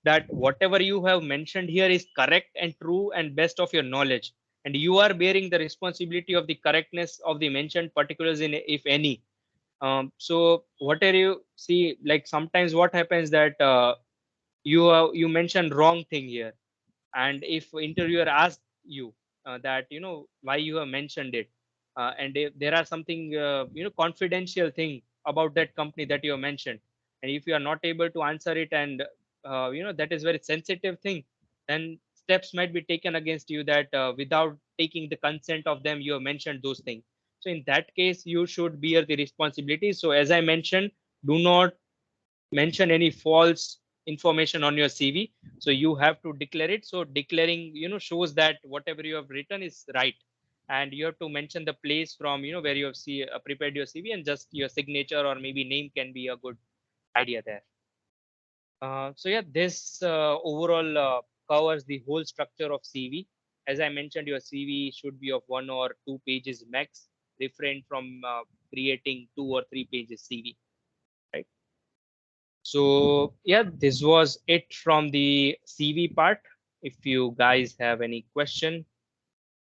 S1: that whatever you have mentioned here is correct and true and best of your knowledge, and you are bearing the responsibility of the correctness of the mentioned particulars in, if any. So whatever you see, like sometimes what happens that you mention wrong thing here, and if interviewer asks you that why you have mentioned it, and if there are something confidential thing about that company that you have mentioned, and if you are not able to answer it, and that is very sensitive thing, then steps might be taken against you, that without taking the consent of them you have mentioned those things. So in that case, you should bear the responsibility. So as I mentioned, do not mention any false information on your CV. So you have to declare it. So declaring, shows that whatever you have written is right. And you have to mention the place from, where you have prepared your CV, and just your signature or maybe name can be a good idea there. So yeah, this overall covers the whole structure of CV. As I mentioned, your CV should be of 1 or 2 pages max, refrain from creating 2 or 3 pages CV, right? So yeah, this was it from the CV part. If you guys have any question,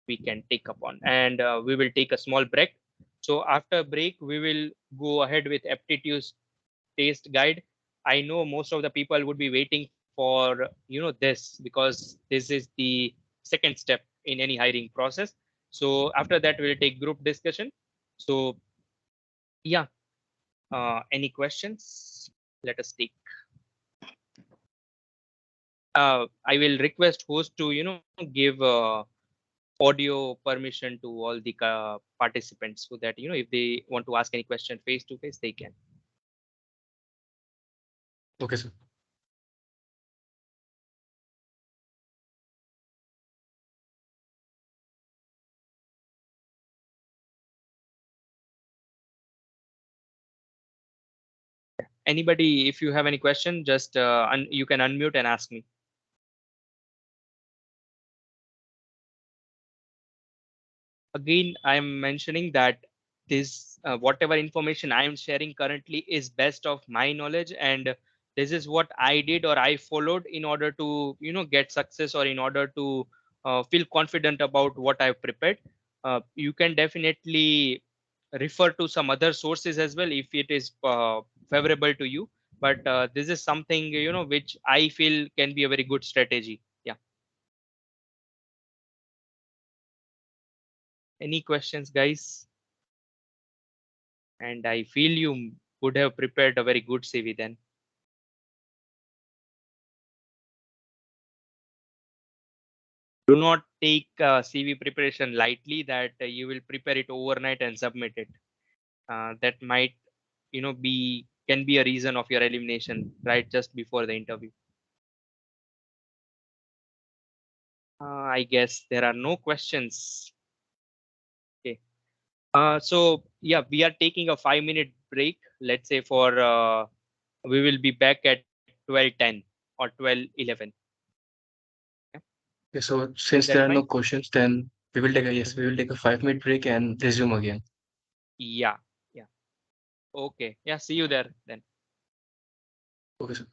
S1: we can take up on, and we will take a small break. So after break, we will go ahead with aptitude taste guide. I know most of the people would be waiting for this, because this is the second step in any hiring process. So after that, we'll take group discussion. So yeah, any questions? Let us take. I will request host to give audio permission to all the participants, so that if they want to ask any question face to face, they can.
S2: Okay, sir.
S1: Anybody, if you have any question, just you can unmute and ask me. Again, I'm mentioning that this whatever information I am sharing currently is best of my knowledge, and this is what I did or I followed in order to get success, or in order to feel confident about what I've prepared. You can definitely refer to some other sources as well if it is favorable to you, but this is something which I feel can be a very good strategy. Yeah. Any questions, guys? And I feel you would have prepared a very good CV then. Do not take CV preparation lightly, that you will prepare it overnight and submit it. That might, be can be a reason of your elimination right just before the interview. I guess there are no questions. Okay. So yeah, we are taking a 5-minute break. Let's say for we will be back at 12:10 or 12:11.
S2: Okay, so
S1: Is
S2: since
S1: that
S2: there are no
S1: fine?
S2: questions, then we will take a 5-minute break and resume again.
S1: Yeah. Yeah. Okay. Yeah. See you there then.
S2: Okay, sir.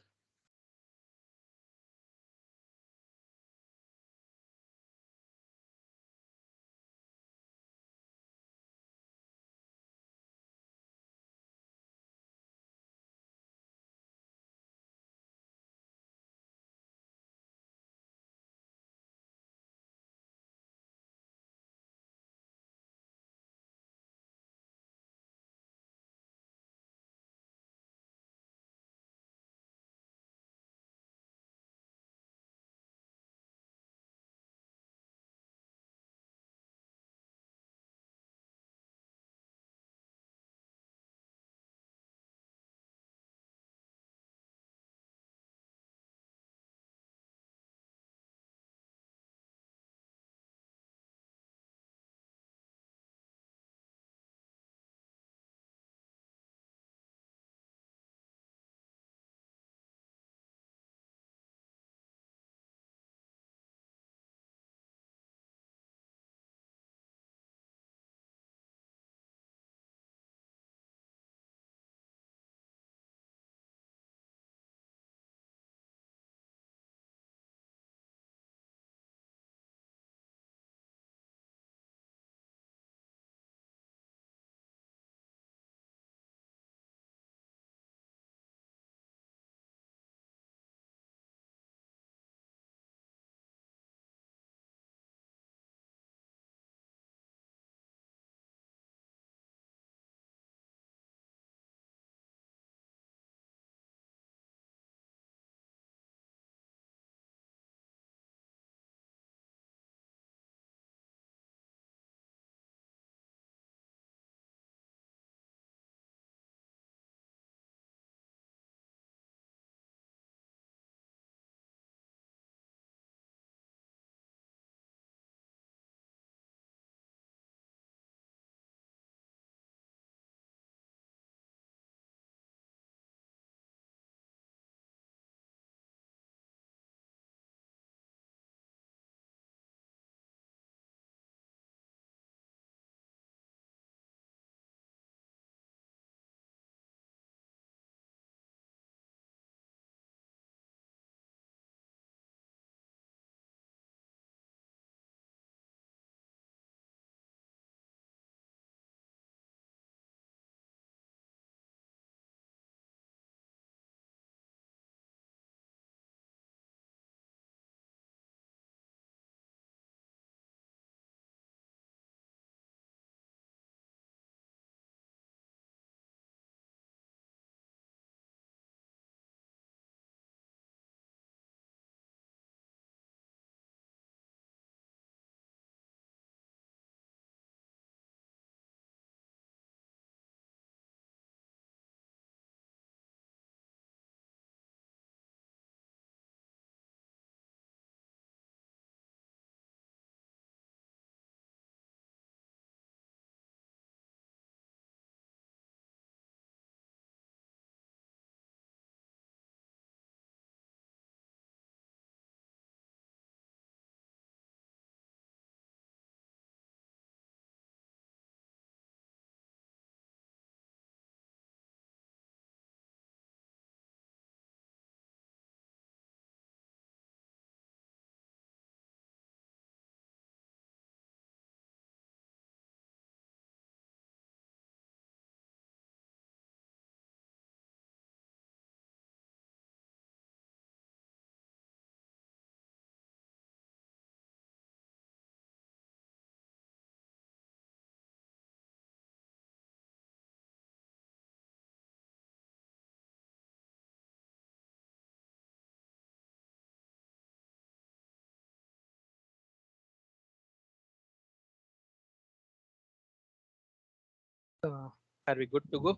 S1: Are we good to go?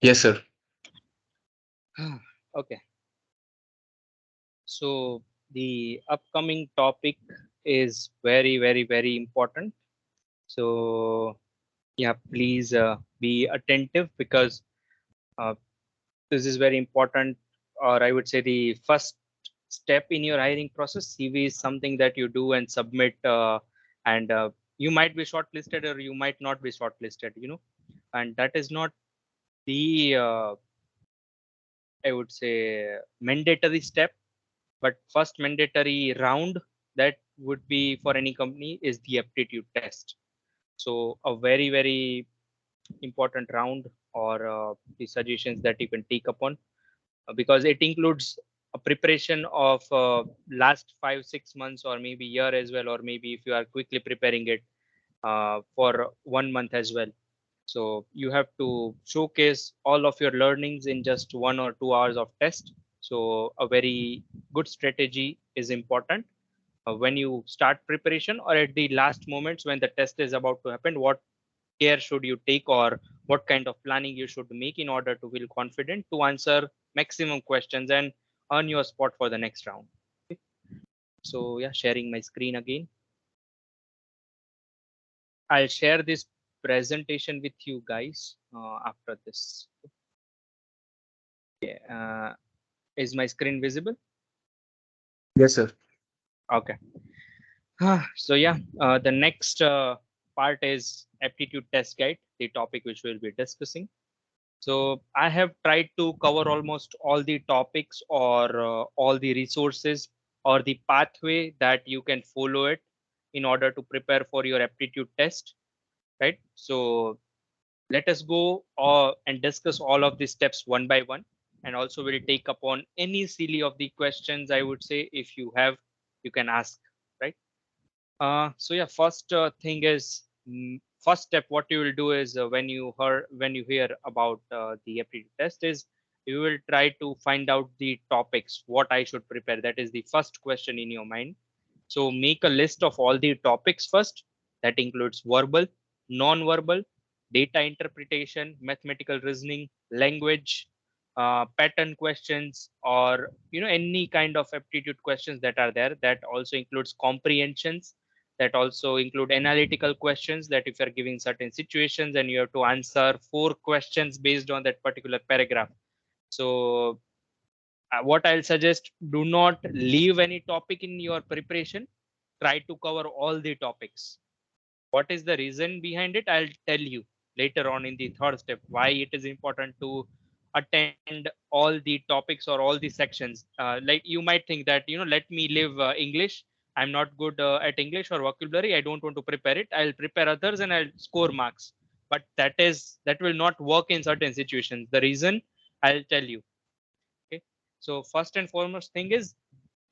S2: Yes, sir.
S1: Okay. So the upcoming topic is very, very, very important. So yeah, please be attentive because uh, this is very important, or I would say the first step in your hiring process. CV is something that you do and submit, and you might be shortlisted or you might not be shortlisted. And that is not the I would say mandatory step, but first mandatory round that would be for any company is the aptitude test. So a very, very important round, or the suggestions that you can take upon, because it includes a preparation of last 5 6 months or maybe year as well, or maybe if you are quickly preparing it for 1 month as well. So you have to showcase all of your learnings in just 1 or 2 hours of test. So a very good strategy is important when you start preparation or at the last moments when the test is about to happen. What care should you take, or what kind of planning you should make in order to feel confident to answer maximum questions and earn your spot for the next round. Okay. So yeah, sharing my screen again. I'll share this presentation with you guys after this. Okay. Is my screen visible?
S2: Yes, sir.
S1: Okay. So yeah, the next part is aptitude test guide, the topic which we'll be discussing. So I have tried to cover almost all the topics, or all the resources, or the pathway that you can follow it in order to prepare for your aptitude test, right? So let us go and discuss all of these steps one by one, and also we'll take upon any silly of the questions, I would say, if you have, you can ask, right? So yeah, first thing is, first step. What you will do is when you hear about the aptitude test is you will try to find out the topics what I should prepare. That is the first question in your mind. So make a list of all the topics first. That includes verbal, non-verbal, data interpretation, mathematical reasoning, language, pattern questions, or any kind of aptitude questions that are there. That also includes comprehensions, that also include analytical questions, that if you're giving certain situations and you have to answer 4 questions based on that particular paragraph. So what I'll suggest, do not leave any topic in your preparation. Try to cover all the topics. What is the reason behind it? I'll tell you later on in the third step why it is important to attend all the topics or all the sections. Like you might think that, let me leave English. I'm not good at English or vocabulary. I don't want to prepare it. I'll prepare others and I'll score marks. But that will not work in certain situations. The reason I'll tell you. Okay. So first and foremost thing is,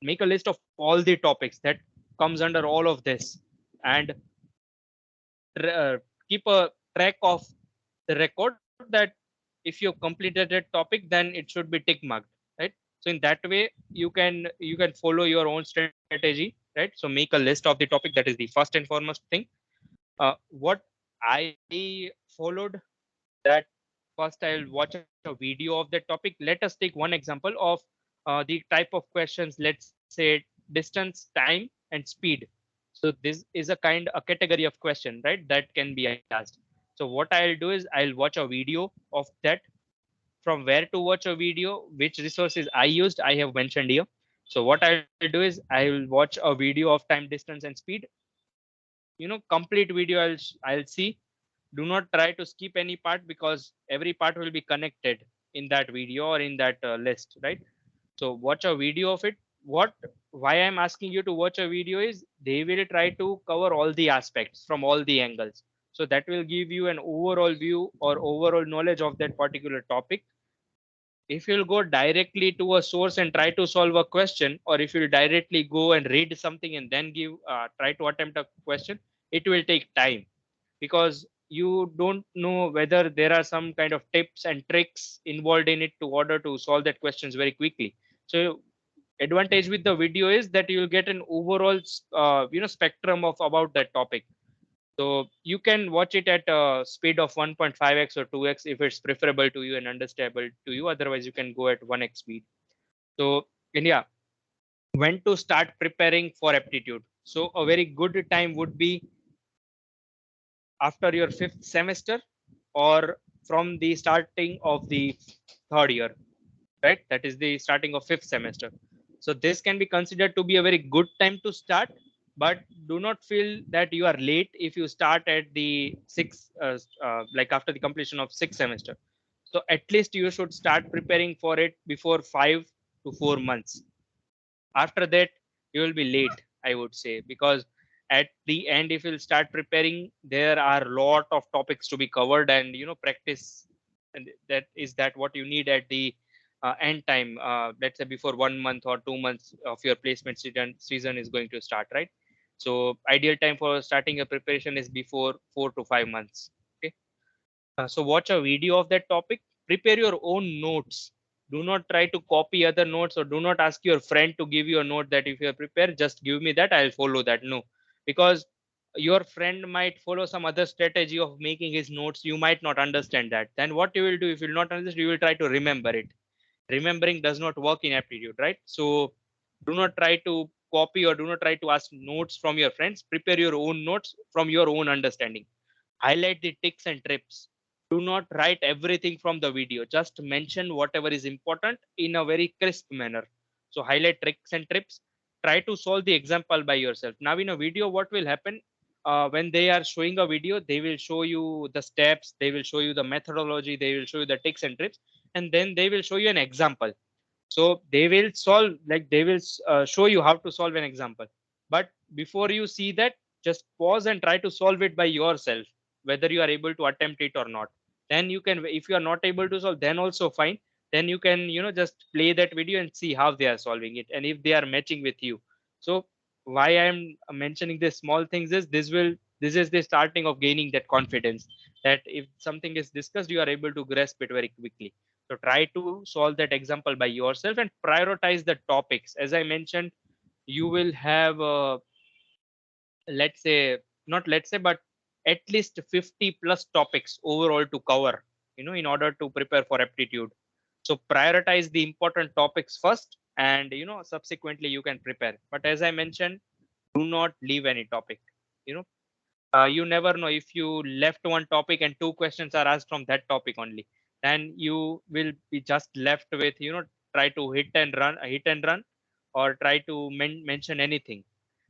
S1: make a list of all the topics that comes under all of this, and keep a track of the record, that if you completed that topic, then it should be tick marked, right? So in that way you can follow your own strategy, right? So make a list of the topic. That is the first and foremost thing. What I followed, that first I'll watch a video of that topic. Let us take one example of the type of questions. Let's say distance, time, and speed. So this is a category of question, right, that can be asked. So what I'll do is I'll watch a video of that. From where to watch a video, which resources I used, I have mentioned here. So what I'll do is I'll watch a video of time, distance, and speed. Complete video I'll see. Do not try to skip any part, because every part will be connected in that video or in that list, right? So watch a video of it. What Why I'm asking you to watch a video is, they will try to cover all the aspects from all the angles. So that will give you an overall view or overall knowledge of that particular topic. If you'll go directly to a source and try to solve a question, or if you'll directly go and read something and then try to attempt a question, it will take time, because you don't know whether there are some kind of tips and tricks involved in it to order to solve that questions very quickly. So advantage with the video is that you'll get an overall spectrum of about that topic. So you can watch it at a speed of 1.5x or 2x if it's preferable to you and understandable to you. Otherwise, you can go at 1x speed. So, and yeah, when to start preparing for aptitude. So a very good time would be after your fifth semester or from the starting of the third year, right? That is the starting of fifth semester. So this can be considered to be a very good time to start, but do not feel that you are late if you start at the sixth, like after the completion of sixth semester. So at least you should start preparing for it before 5 to 4 months. After that, you will be late, I would say, because at the end, if you'll start preparing, there are a lot of topics to be covered, and practice, and that what you need at the end time, let's say before 1 month or 2 months of your placement season is going to start, right? So ideal time for starting a preparation is before 4 to 5 months. Okay. So watch a video of that topic, prepare your own notes. Do not try to copy other notes, or do not ask your friend to give you a note that if you are prepared, just give me that, I'll follow that. No, because your friend might follow some other strategy of making his notes. You might not understand that. Then what you will do, if you will not understand, you will try to remember it. Remembering does not work in aptitude, right? So do not try to copy or do not try to ask notes from your friends. Prepare your own notes from your own understanding. Highlight the tips and trips. Do not write everything from the video. Just mention whatever is important in a very crisp manner. So highlight tricks and trips. Try to solve the example by yourself. Now in a video, what will happen? When they are showing a video, they will show you the steps, they will show you the methodology, they will show you the tips and trips, and then they will show you an example. So they will solve, like they will show you how to solve an example. But before you see that, just pause and try to solve it by yourself, whether you are able to attempt it or not. Then you can, if you are not able to solve, then also fine. Then you can, just play that video and see how they are solving it and if they are matching with you. So why I am mentioning this small things is this is the starting of gaining that confidence, that if something is discussed, you are able to grasp it very quickly. So try to solve that example by yourself and prioritize the topics. As I mentioned, you will have, let's say, not let's say, but at least 50 plus topics overall to cover, in order to prepare for aptitude. So prioritize the important topics first, and subsequently you can prepare. But as I mentioned, do not leave any topic. You know, you never know, if you left one topic and two questions are asked from that topic only, then you will be just left with, try to hit and run, or try to mention anything.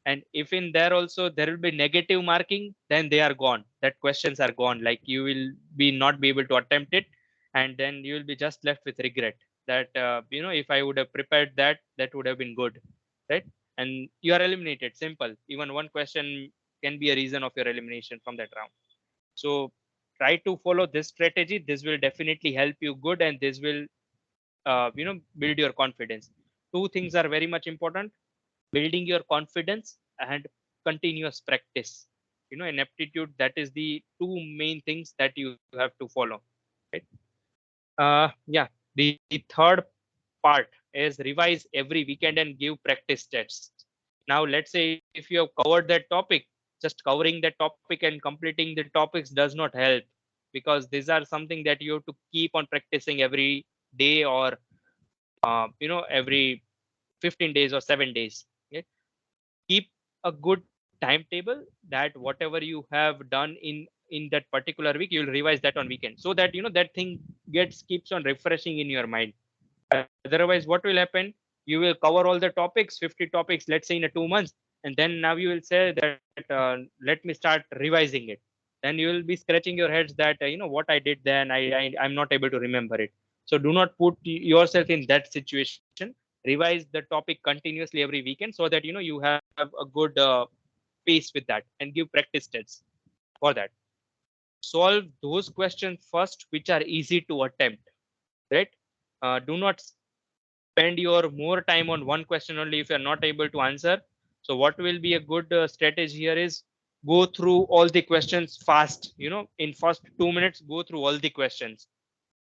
S1: And if in there also there will be negative marking, then they are gone, that questions are gone, like you will be not be able to attempt it. And then you will be just left with regret, that if I would have prepared that, that would have been good, right? And you are eliminated, simple. Even one question can be a reason of your elimination from that round. So try to follow this strategy. This will definitely help you good, and this will build your confidence. Two things are very much important: building your confidence and continuous practice. In aptitude, that is the two main things that you have to follow, right? Yeah, the third part is revise every weekend and give practice tests. Now let's say if you have covered that topic, just covering that topic and completing the topics does not help, because these are something that you have to keep on practicing every day, or every 15 days or 7 days. Okay? Keep a good timetable, that whatever you have done in that particular week, you'll revise that on weekend, so that that thing keeps on refreshing in your mind. Otherwise, what will happen? You will cover all the topics, 50 topics, let's say in a 2 months, and then now you will say that let me start revising it. Then you will be scratching your heads that what I did then, I'm not able to remember it. So do not put yourself in that situation. Revise the topic continuously every weekend, so that you have a good pace with that, and give practice tests for that. Solve those questions first which are easy to attempt, right? Do not spend your more time on one question only if you're not able to answer. So what will be a good strategy here is go through all the questions fast. In first 2 minutes, go through all the questions.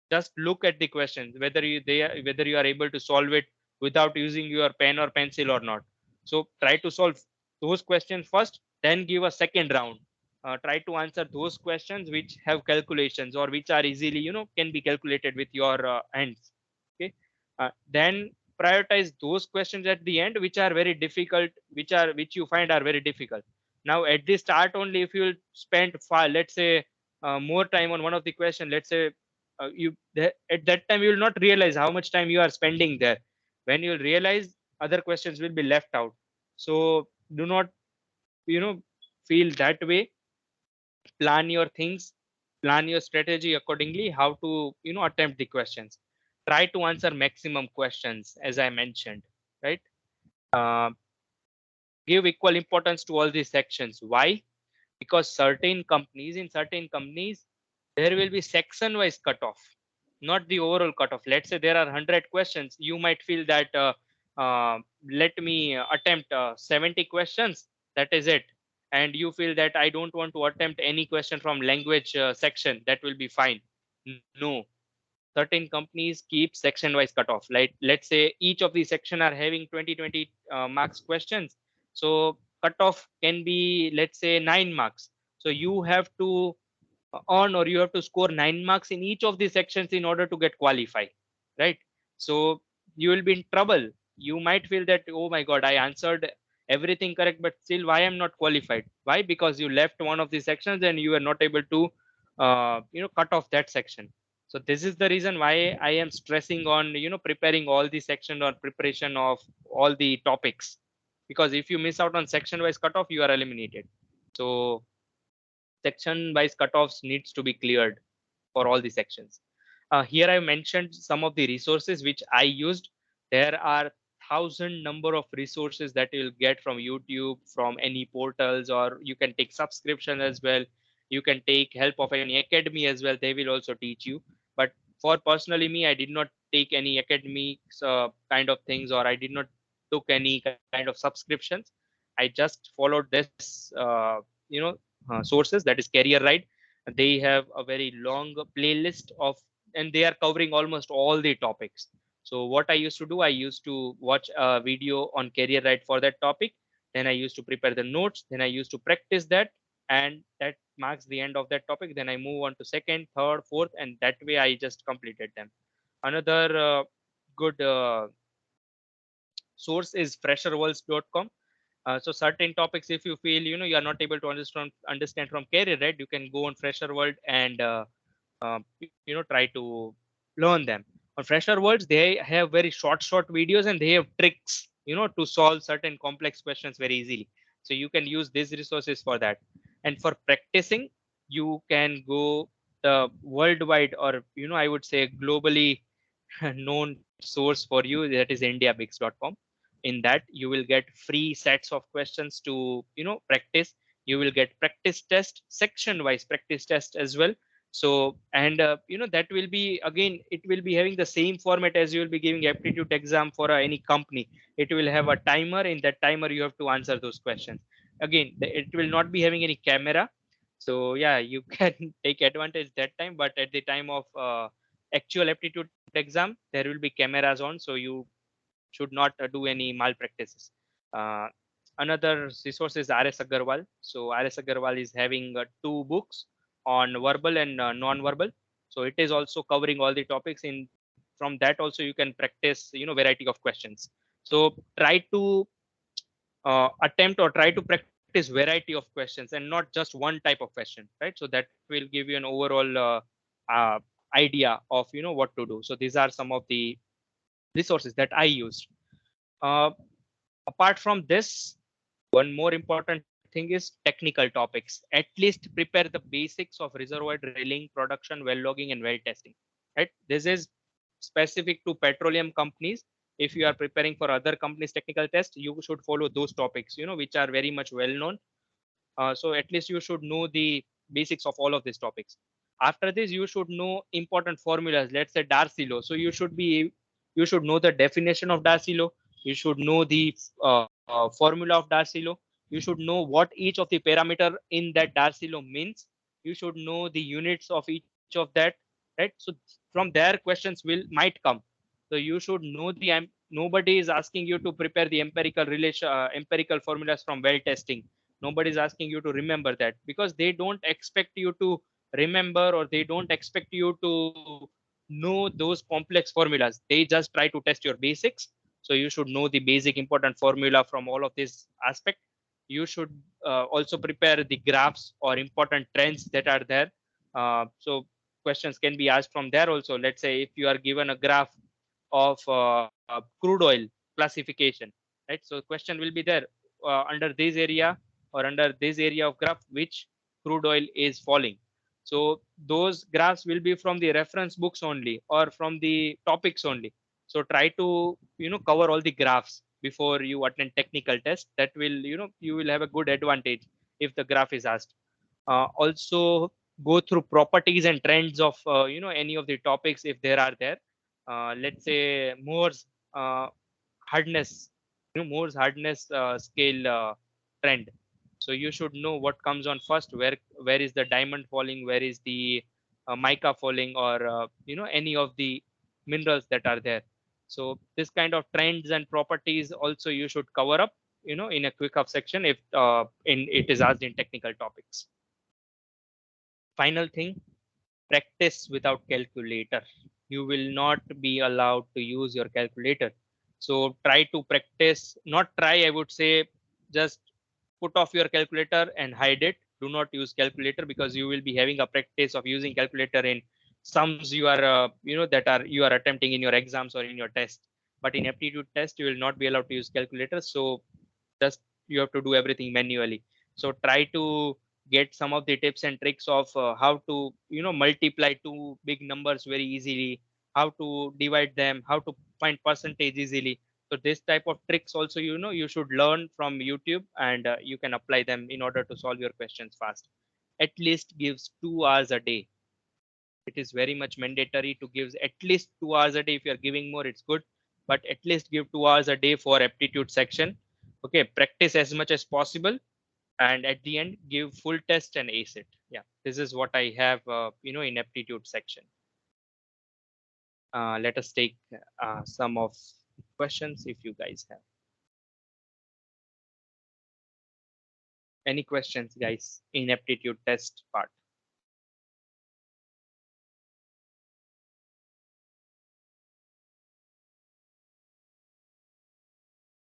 S1: Just look at the questions, whether you are able to solve it without using your pen or pencil or not. So try to solve those questions first, then give a second round. try to answer those questions which have calculations or which are easily, can be calculated with your hands. Okay. Then prioritize those questions at the end which are very difficult, which you find are very difficult. Now at the start only, if you spend far, let's say, more time on one of the question, let's say, at that time you will not realize how much time you are spending there. When you will realize, other questions will be left out. So do not, you know feel that way. Plan your things, plan your strategy accordingly, how to, attempt the questions. Try to answer maximum questions, as I mentioned, right? uh, give equal importance to all these sections. Why? Because in certain companies there will be section wise cutoff, not the overall cutoff. Let's say there are 100 questions, you might feel that, let me attempt 70 questions, that is it. And you feel that I don't want to attempt any question from language section, that will be fine. No, certain companies keep section wise cutoff. Like, let's say each of these section are having 20 marks questions. So cutoff can be, let's say, 9 marks. So you have to earn, or you have to score 9 marks in each of these sections in order to get qualified, right? So you will be in trouble. You might feel that, oh my god, I answered everything correct, but still why I'm not qualified? Why? Because you left one of these sections and you are not able to, cut off that section. So this is the reason why I am stressing on, preparing all the section or preparation of all the topics. Because if you miss out on section wise cutoff, you are eliminated. So section wise cutoffs needs to be cleared for all the sections. Here I mentioned some of the resources which I used. There are thousand number of resources that you'll get from YouTube, from any portals, or you can take subscription as well. You can take help of any academy as well. They will also teach you. But for personally me, I did not take any academics kind of things, or I did not took any kind of subscriptions. I just followed this, sources, that is Career Ride. They have a very long playlist of, and they are covering almost all the topics. So what I used to do, I used to watch a video on Career Ride for that topic. Then I used to prepare the notes. Then I used to practice that, and that marks the end of that topic. Then I move on to second, third, fourth, and that way I just completed them. Another good source is fresherworlds.com. So certain topics, if you feel, you are not able to understand from Career Red, you can go on Fresher World and, try to learn them. On Fresher Worlds, they have very short videos, and they have tricks, to solve certain complex questions very easily. So you can use these resources for that. And for practicing, you can go the worldwide, or, I would say globally known source for you, that is indiabix.com. In that you will get free sets of questions to, practice. You will get practice test, section wise practice test as well. So, and that will be, again, it will be having the same format as you will be giving aptitude exam for any company. It will have a timer. In that timer you have to answer those questions. Again, it will not be having any camera. So yeah, you can take advantage that time, but at the time of actual aptitude exam, there will be cameras on, so you should not do any malpractices. Uh, Another resource is RS Agarwal. So RS Agarwal is having two books on verbal and non-verbal. So it is also covering all the topics. In from that also you can practice, variety of questions. So try to attempt, or try to practice variety of questions and not just one type of question, right? So that will give you an overall uh, idea of, what to do. So these are some of the resources that I used. Uh, Apart from this, one more important thing is technical topics. At least prepare the basics of reservoir drilling, production, well logging, and well testing. Right? This is specific to petroleum companies. If you are preparing for other companies' technical test, you should follow those topics, which are very much well known. So at least you should know the basics of all of these topics. After this, you should know important formulas. Let's say Darcy law. So you should know the definition of Darcy law. You should know the formula of Darcy law. You should know what each of the parameter in that Darcy law means. You should know the units of each of that, right? So from there questions will might come. So you should know nobody is asking you to prepare the empirical relation, empirical formulas from well testing. Nobody's asking you to remember that, because they don't expect you to remember, or they don't expect you to know those complex formulas. They just try to test your basics. So you should know the basic important formula from all of this aspect. You should also prepare the graphs or important trends that are there. So questions can be asked from there also. Let's say if you are given a graph of crude oil classification, right? So question will be there, under this area or under this area of graph, which crude oil is falling. So those graphs will be from the reference books only, or from the topics only. So try to cover all the graphs before you attend technical test. That will you will have a good advantage if the graph is asked. Also go through properties and trends of any of the topics if there are there. Let's say Moore's hardness, Moore's hardness scale trend. So you should know what comes on first, where is the diamond falling, where is the mica falling, or any of the minerals that are there. So this kind of trends and properties also you should cover up in a quick up section if in it is asked in technical topics. Final thing, practice without calculator. You will not be allowed to use your calculator. So try to practice, not try, I would say, just put off your calculator and hide it. Do not use calculator, because you will be having a practice of using calculator in sums you are, that are you are attempting in your exams or in your test. But in aptitude test, you will not be allowed to use calculator. So just you have to do everything manually. So try to get some of the tips and tricks of how to multiply two big numbers very easily, how to divide them, how to find percentage easily. So this type of tricks also you should learn from YouTube, and you can apply them in order to solve your questions fast. At least gives 2 hours a day. It is very much mandatory to give at least 2 hours a day. If you are giving more, it's good, but at least give 2 hours a day for aptitude section. Okay, practice as much as possible, and at the end give full test and ace it. Yeah, this is what I have in aptitude section. Let us take some of questions if you guys have any questions, guys, in aptitude test part.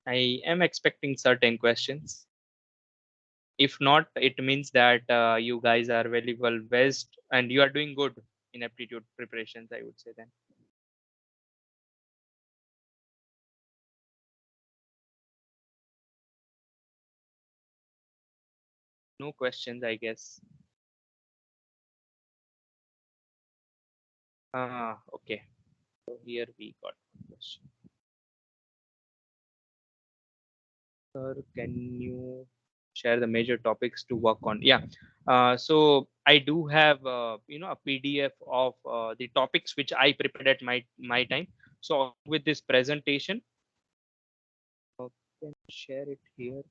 S1: I am expecting certain questions. If not, it means that you guys are very well versed and you are doing good in aptitude preparations, I would say then. No questions, I guess. Okay. So here we got one question. Sir, can you share the major topics to work on? Yeah. So I do have a PDF of the topics which I prepared at my time. So with this presentation, can share it here.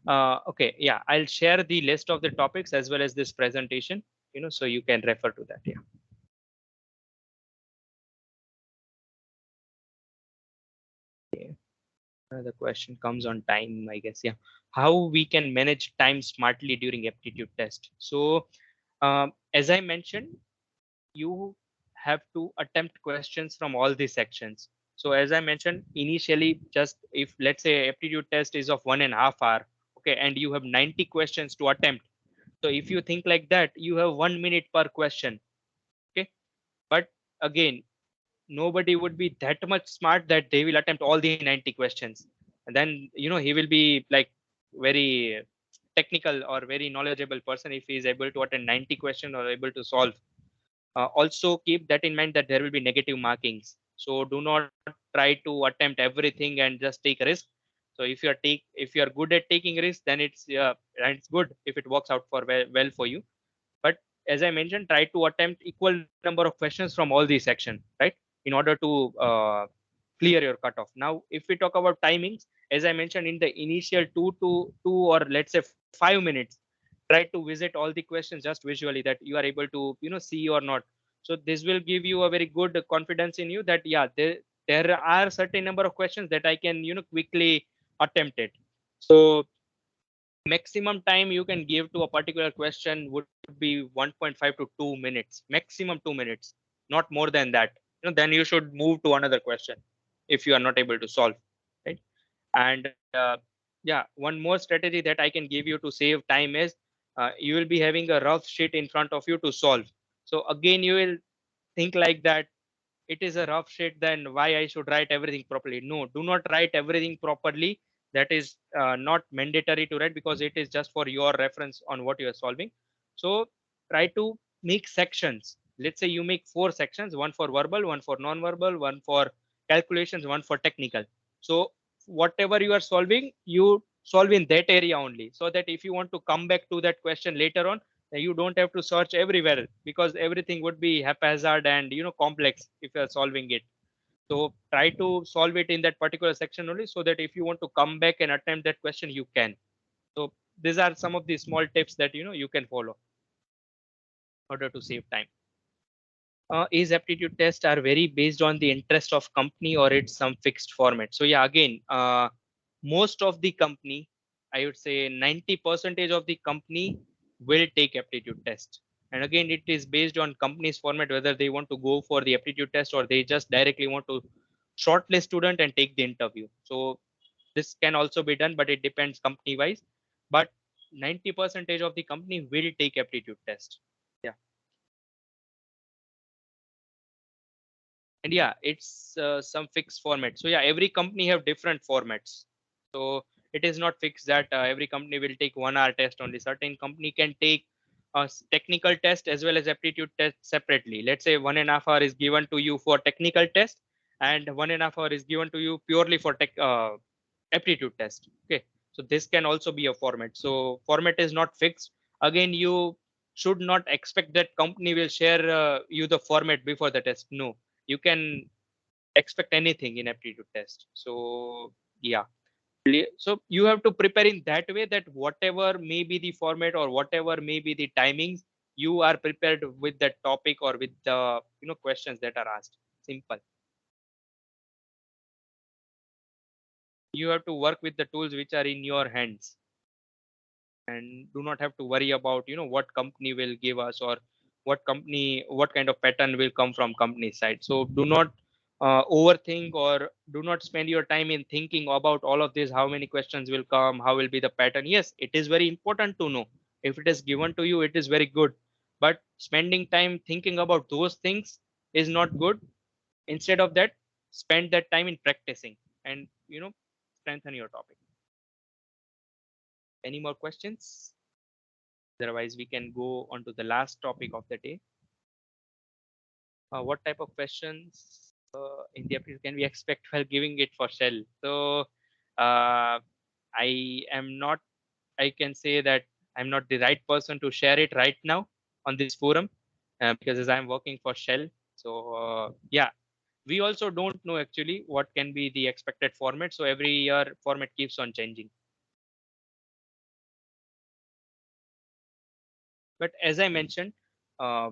S1: Okay, yeah, I'll share the list of the topics as well as this presentation, so you can refer to that. Yeah. Okay. The question comes on time, I guess. Yeah. How we can manage time smartly during aptitude test? So, as I mentioned, you have to attempt questions from all these sections. So as I mentioned initially, just if let's say aptitude test is of 1.5 hours, okay, and you have 90 questions to attempt. So if you think like that, you have 1 minute per question. Okay. But again, nobody would be that much smart that they will attempt all the 90 questions. And then, he will be like very technical or very knowledgeable person if he is able to attend 90 questions or able to solve. Also keep that in mind that there will be negative markings. So do not try to attempt everything and just take a risk. So if you are good at taking risks, then it's good if it works out for well for you. But as I mentioned, try to attempt equal number of questions from all these sections, right, in order to clear your cutoff. Now if we talk about timings, as I mentioned, in the initial two or let's say 5 minutes, try to visit all the questions just visually, that you are able to see or not. So this will give you a very good confidence in you that yeah, there are certain number of questions that I can quickly attempt it. So maximum time you can give to a particular question would be 1.5 to 2 minutes, maximum 2 minutes, not more than that. Then you should move to another question if you are not able to solve, right? And yeah, one more strategy that I can give you to save time is you will be having a rough sheet in front of you to solve. So again, you will think like that it is a rough sheet, then why I should write everything properly? No, do not write everything properly. That is not mandatory to write, because it is just for your reference on what you are solving. So try to make sections. Let's say you make 4 sections: one for verbal, one for non-verbal, one for calculations, one for technical. So whatever you are solving, you solve in that area only, so that if you want to come back to that question later on, you don't have to search everywhere, because everything would be haphazard and complex if you are solving it. So try to solve it in that particular section only, so that if you want to come back and attempt that question, you can. So these are some of the small tips that you can follow in order to save time. Is aptitude tests are very based on the interest of company, or it's some fixed format? So yeah, again, most of the company, I would say 90% of the company will take aptitude test. And again, it is based on company's format, whether they want to go for the aptitude test or they just directly want to shortlist student and take the interview. So this can also be done, but it depends company wise. But 90% of the company will take aptitude test. Yeah. And yeah, it's some fixed format. So yeah, every company have different formats. So it is not fixed that every company will take 1 hour test only. Certain company can take a technical test as well as aptitude test separately. Let's say 1.5 hour is given to you for technical test, and 1.5 hour is given to you purely for aptitude test. Okay, so this can also be a format. So format is not fixed. Again, you should not expect that company will share you the format before the test. No, you can expect anything in aptitude test. So yeah, so you have to prepare in that way that whatever may be the format or whatever may be the timings, you are prepared with that topic or with the questions that are asked. Simple. You have to work with the tools which are in your hands, and do not have to worry about what company will give us, or what kind of pattern will come from company side. So do not overthink, or do not spend your time in thinking about all of this, how many questions will come, how will be the pattern. Yes, it is very important to know. If it is given to you, it is very good, but spending time thinking about those things is not good. Instead of that, spend that time in practicing and strengthen your topic. Any more questions? Otherwise, we can go on to the last topic of the day. What type of questions in the application can we expect while giving it for shell? So I am not, I can say that I'm not the right person to share it right now on this forum, because as I'm working for shell. So yeah, we also don't know actually what can be the expected format. So every year format keeps on changing. But as I mentioned, uh,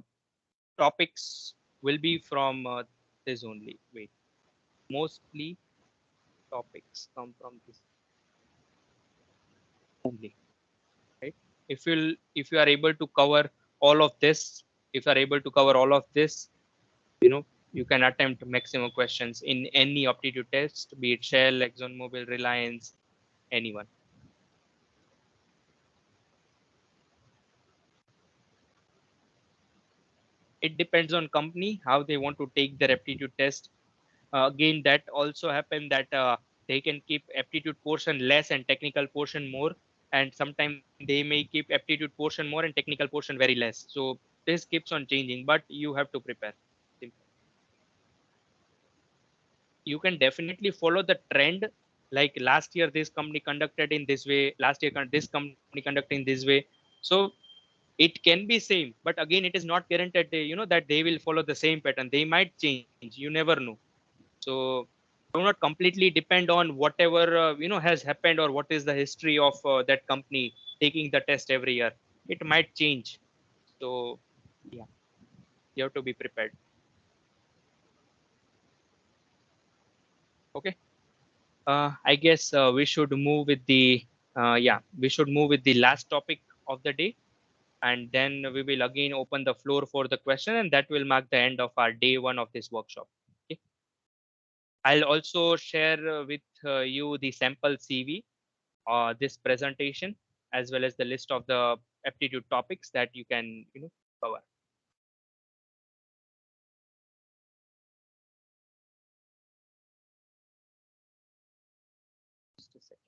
S1: topics will be from this only. Wait, mostly topics come from this only, right? If you are able to cover all of this, if you are able to cover all of this, you know you can attempt maximum questions in any aptitude test, be it Shell, ExxonMobil, Reliance, anyone. It depends on company how they want to take their aptitude test. Again, that also happen that they can keep aptitude portion less and technical portion more, and sometimes they may keep aptitude portion more and technical portion very less. So this keeps on changing, but you have to prepare. You can definitely follow the trend, like last year this company conducted in this way, last year this company conducted in this way. So it can be same, but again, it is not guaranteed that they will follow the same pattern. They might change, you never know. So do not completely depend on whatever has happened, or what is the history of that company taking the test every year. It might change. So yeah, you have to be prepared. Okay. I guess we should move with the we should move with the last topic of the day, and then we will again open the floor for the question, and that will mark the end of our day one of this workshop. Okay. I'll also share with you the sample CV, this presentation, as well as the list of the aptitude topics that you can cover. Just a second.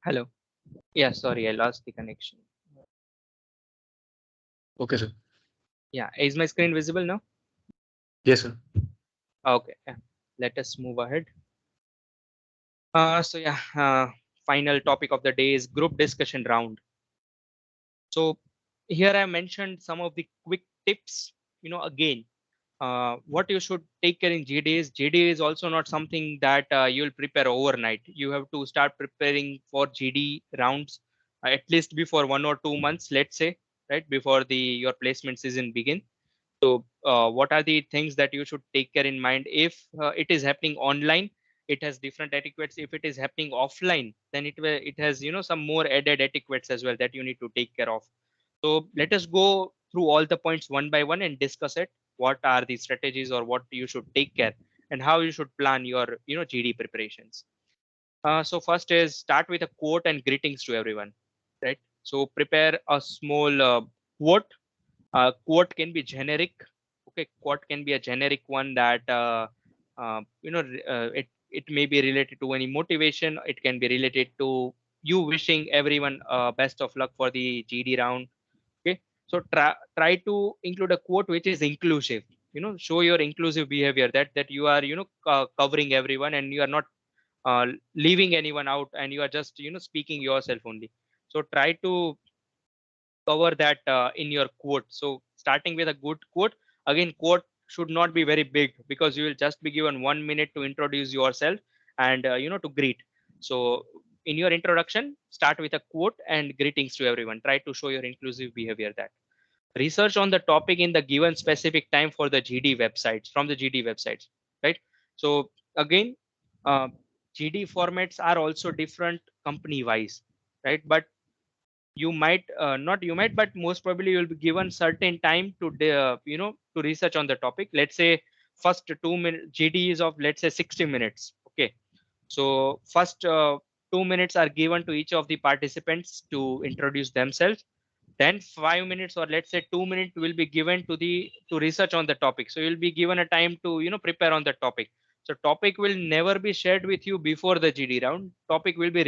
S1: Hello. Yeah, sorry, I lost the connection.
S2: Okay, sir.
S1: Yeah, is my screen visible now?
S2: Yes, sir.
S1: Okay, yeah. Let us move ahead. Final topic of the day is group discussion round. So here I mentioned some of the quick tips. Again, what you should take care in GD is GD is also not something that you'll prepare overnight. You have to start preparing for GD rounds at least before 1 or 2 months, let's say, right before the your placement season begin. So, what are the things that you should take care in mind? If it is happening online, it has different etiquettes. If it is happening offline, then it has some more added etiquettes as well that you need to take care of. So let us go through all the points one by one and discuss it. What are the strategies or what you should take care and how you should plan your GD preparations. So first is start with a quote and greetings to everyone, right? So prepare a small quote. Quote can be generic. Okay, quote can be a generic one that it may be related to any motivation. It can be related to you wishing everyone best of luck for the GD round. Okay, so try to include a quote which is inclusive. Show your inclusive behavior, that you are covering everyone and you are not uh, leaving anyone out, and you are just speaking yourself only. So try to cover that in your quote. So starting with a good quote. Again, quote should not be very big because you will just be given 1 minute to introduce yourself and to greet. So in your introduction, start with a quote and greetings to everyone. Try to show your inclusive behavior. That research on the topic in the given specific time for the GD websites, from the GD websites, right? So again, uh, GD formats are also different company wise, right? But you might not you might but most probably you'll be given certain time to to research on the topic. Let's say first 2 minute GD is of, let's say, 60 minutes. Okay, so first 2 minutes are given to each of the participants to introduce themselves. Then 5 minutes, or let's say 2 minutes, will be given to research on the topic. So you'll be given a time to prepare on the topic. So topic will never be shared with you before the GD round. Topic will be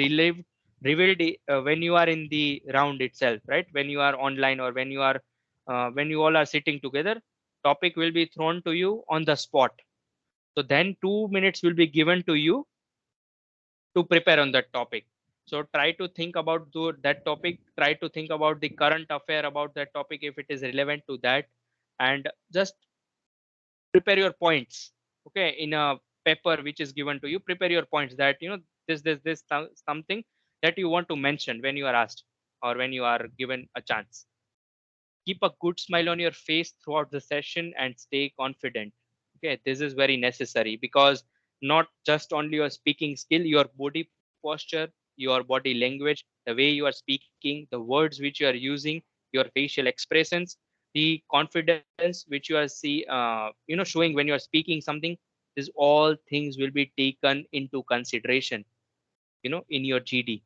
S1: revealed when you are in the round itself, right? When you are online, or when you all are sitting together, topic will be thrown to you on the spot. So then 2 minutes will be given to you to prepare on that topic. So try to think about that topic. Try to think about the current affair about that topic if it is relevant to that, and just prepare your points. Okay, in a paper which is given to you, prepare your points that something that you want to mention when you are asked or when you are given a chance. Keep a good smile on your face throughout the session and stay confident. Okay, this is very necessary because not just only your speaking skill, your body posture, your body language, the way you are speaking, the words which you are using, your facial expressions, the confidence which you are showing when you are speaking something, these all things will be taken into consideration in your GD.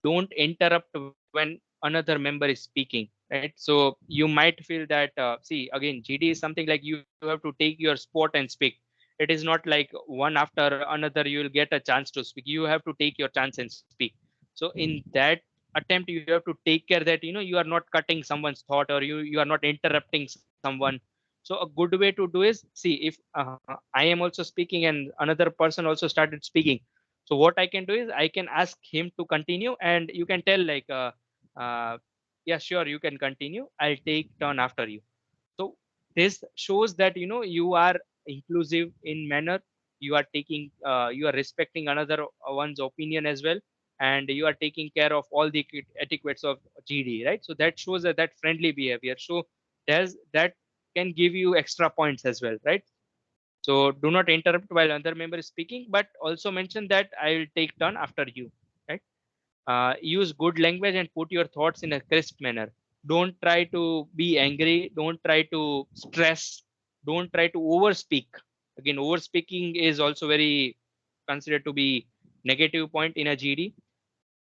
S1: Don't interrupt when another member is speaking, right? So you might feel that see, again, GD is something like you have to take your spot and speak. It is not like one after another you will get a chance to speak. You have to take your chance and speak. So in that attempt, you have to take care that you are not cutting someone's thought, or you are not interrupting someone. So a good way to do is, see, if I am also speaking and another person also started speaking, So what I can do is I can ask him to continue, and you can tell like, uh, yeah, sure, you can continue. I'll take turn after you. So this shows that you are inclusive in manner. You are taking, you are respecting another one's opinion as well, and you are taking care of all the etiquettes of GD, right? So that shows that friendly behavior. So there's that can give you extra points as well, right? So do not interrupt while another member is speaking, but also mention that I will take turn after you, right? Use good language and put your thoughts in a crisp manner. Don't try to be angry. Don't try to stress. Don't try to overspeak. Again, overspeaking is also very considered to be negative point in a GD.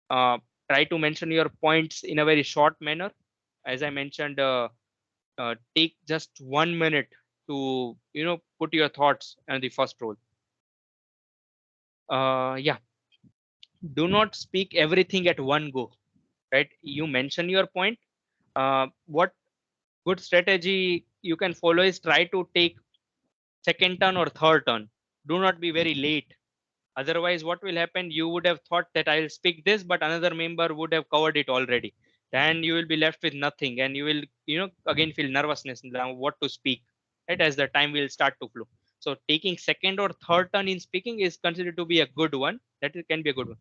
S1: Uh, Try to mention your points in a very short manner. As I mentioned, take just 1 minute to put your thoughts on the first role. Yeah, do not speak everything at one go, right? You mention your point. What good strategy you can follow is try to take second turn or third turn. Do not be very late. Otherwise, what will happen? You would have thought that I'll speak this, but another member would have covered it already. Then you will be left with nothing, and you will, again feel nervousness now what to speak, right? As the time will start to flow. So taking second or third turn in speaking is considered to be a good one. That can be a good one.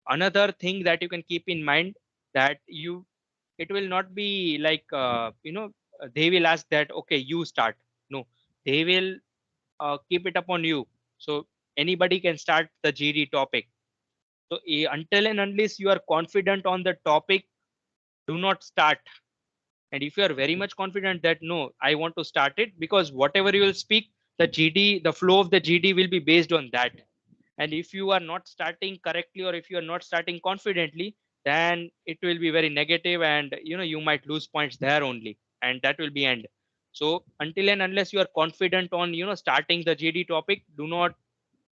S1: Another thing that you can keep in mind, that it will not be like, they will ask that, okay, you start. No, they will keep it upon you. So anybody can start the GD topic. So until and unless you are confident on the topic, do not start. And if you are very much confident that no, I want to start it, because whatever you will speak, the flow of the GD will be based on that. And if you are not starting correctly, or if you are not starting confidently, then it will be very negative, and you might lose points there only, and that will be end. So until and unless you are confident on starting the GD topic, do not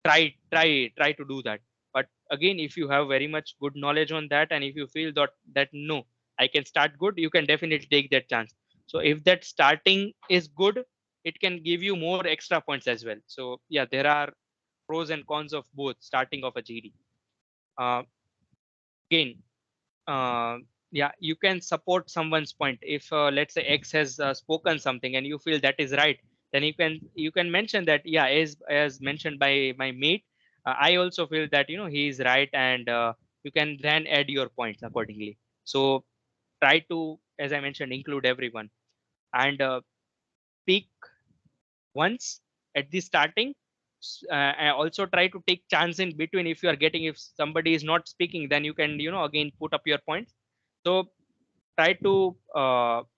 S1: try to do that. But again, if you have very much good knowledge on that, and if you feel that no, I can start good, you can definitely take that chance. So if that starting is good, it can give you more extra points as well. So yeah, there are pros and cons of both starting of a GD. uh, Again, uh, yeah, you can support someone's point. If let's say X has spoken something and you feel that is right, then you can mention that, yeah, as mentioned by my mate, I also feel that he is right, and you can then add your points accordingly. So try to, as I mentioned, include everyone, and speak once at the starting. I also try to take chance in between. If you are getting, if somebody is not speaking, then you can again put up your points. So try to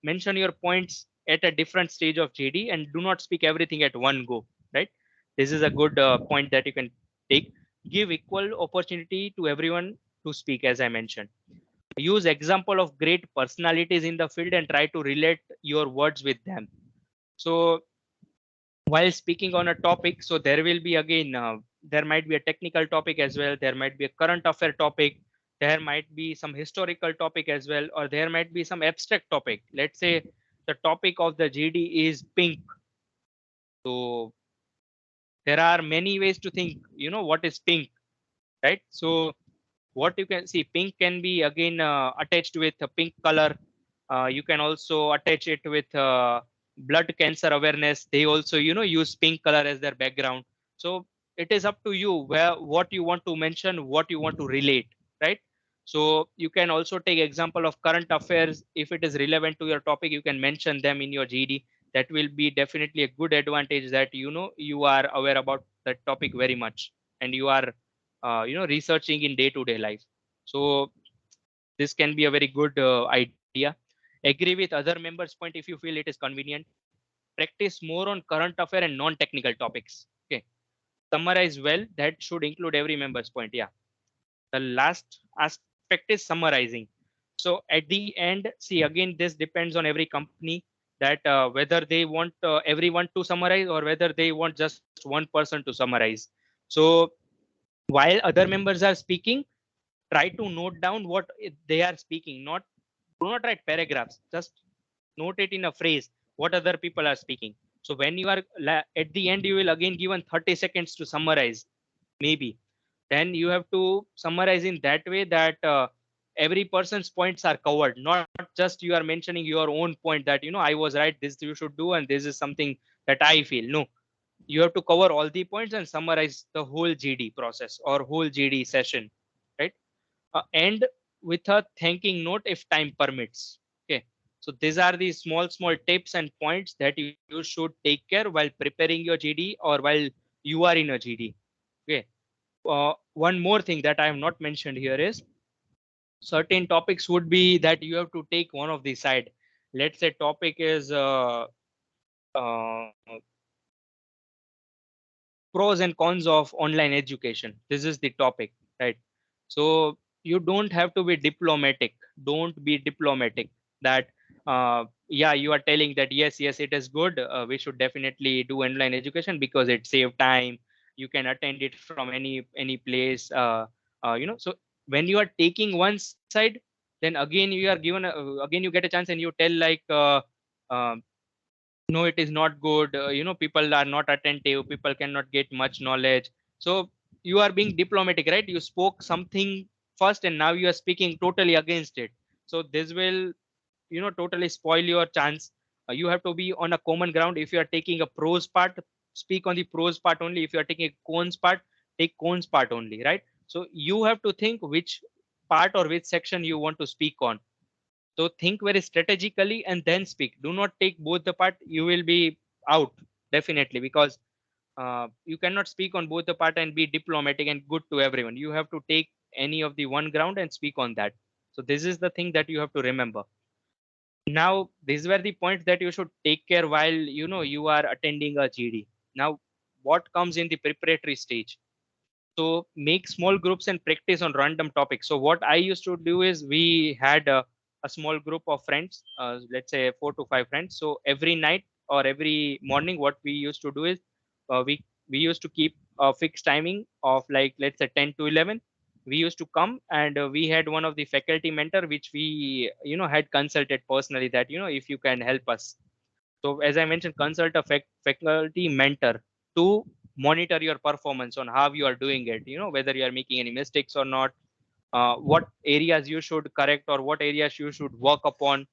S1: mention your points at a different stage of GD, and do not speak everything at one go, right? This is a good point that you can take. Give equal opportunity to everyone to speak, as I mentioned. Use example of great personalities in the field and try to relate your words with them. So while speaking on a topic, so there will be again, there might be a technical topic as well, there might be a current affair topic, there might be some historical topic as well, or there might be some abstract topic. Let's say the topic of the GD is pink. So there are many ways to think, what is pink, right? So what you can see, pink can be again attached with a pink color. You can also attach it with blood cancer awareness. They also use pink color as their background. So it is up to you where what you want to mention, what you want to relate, right? So you can also take example of current affairs. If it is relevant to your topic, you can mention them in your GD. That will be definitely a good advantage, that you are aware about that topic very much, and you are researching in day to day life. So this can be a very good idea. Agree with other members point if you feel it is convenient. Practice more on current affair and non technical topics. Okay, summarize well. That should include every member's point. Yeah, the last aspect is summarizing. So at the end, see, again, this depends on every company, that whether they want everyone to summarize, or whether they want just one person to summarize. So while other members are speaking, try to note down what they are speaking. Not Do not write paragraphs, just note it in a phrase what other people are speaking. So when you are at the end, you will again given 30 seconds to summarize, maybe. then you have to summarize in that way that every person's points are covered, not just you are mentioning your own point that I was right, this you should do, and this is something that I feel. No, you have to cover all the points and summarize the whole GD process or whole GD session, right? And with a thanking note if time permits. Okay, so these are the small tips and points that you should take care while preparing your GD or while you are in a GD. Okay, one more thing that I have not mentioned here is certain topics would be that you have to take one of the side. Let's say topic is uh, pros and cons of online education. This is the topic, right? So you don't have to be diplomatic. Don't be diplomatic that yeah, you are telling that yes, it is good, we should definitely do online education because it save time, you can attend it from any place, so when you are taking one side, then again you are given again you get a chance and you tell like uh, no, it is not good, people are not attentive, people cannot get much knowledge. So you are being diplomatic, right? You spoke something first and now you are speaking totally against it. So this will totally spoil your chance. You have to be on a common ground. If you are taking a pros part, speak on the pros part only. If you are taking a cons part, take cons part only, right? So you have to think which part or which section you want to speak on. So think very strategically and then speak. Do not take both the part. You will be out definitely because you cannot speak on both the part and be diplomatic and good to everyone. You have to take any of the one ground and speak on that. So this is the thing that you have to remember. Now these were the points that you should take care while you are attending a GD. Now what comes in the preparatory stage? So make small groups and practice on random topics. So what I used to do is we had a small group of friends, let's say 4 to 5 friends. So every night or every morning, what we used to do is we used to keep a fixed timing of like let's say 10 to 11. We used to come and we had one of the faculty mentor which we had consulted personally that if you can help us. So as I mentioned, consult a faculty mentor to monitor your performance on how you are doing it. Whether you are making any mistakes or not, what areas you should correct or what areas you should work upon.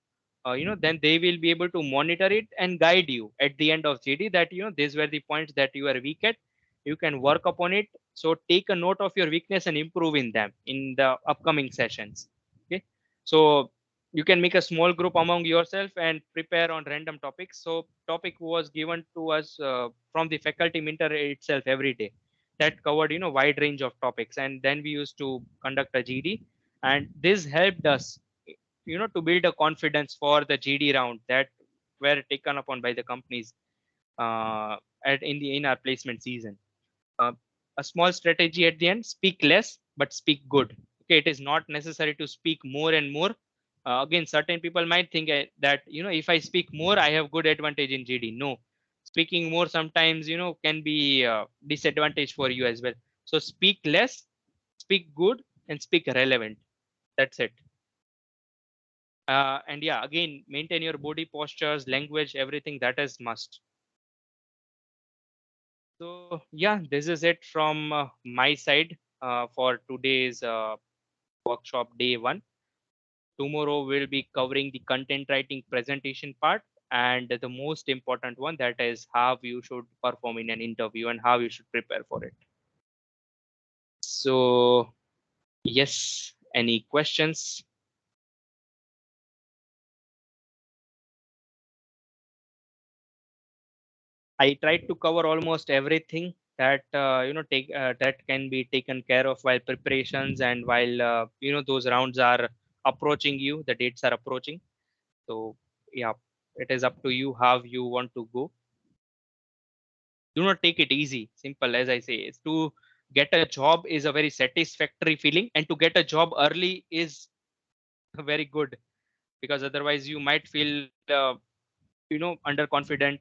S1: Then they will be able to monitor it and guide you at the end of GD that these were the points that you are weak at. You can work upon it. So take a note of your weakness and improve in them in the upcoming sessions. Okay. So you can make a small group among yourself and prepare on random topics. So topic was given to us from the faculty mentor itself every day that covered wide range of topics, and then we used to conduct a GD, and this helped us to build a confidence for the GD round that were taken upon by the companies uh, in our placement season. uh, a small strategy at the end: speak less but speak good. Okay, it is not necessary to speak more and more. Again, certain people might think that if I speak more I have good advantage in GD. No, speaking more sometimes can be disadvantage for you as well. So speak less, speak good, and speak relevant. That's it. And yeah, again, maintain your body postures, language, everything, that is must. So yeah, this is it from my side for today's workshop day one. Tomorrow we'll be covering the content writing presentation part and the most important one, that is how you should perform in an interview and how you should prepare for it. So yes, any questions? I tried to cover almost everything that take that can be taken care of while preparations and while those rounds are approaching you, the dates are approaching. So yeah, it is up to you how you want to go. Do not take it easy. Simple as I say, is to get a job is a very satisfactory feeling, and to get a job early is very good, because otherwise you might feel underconfident,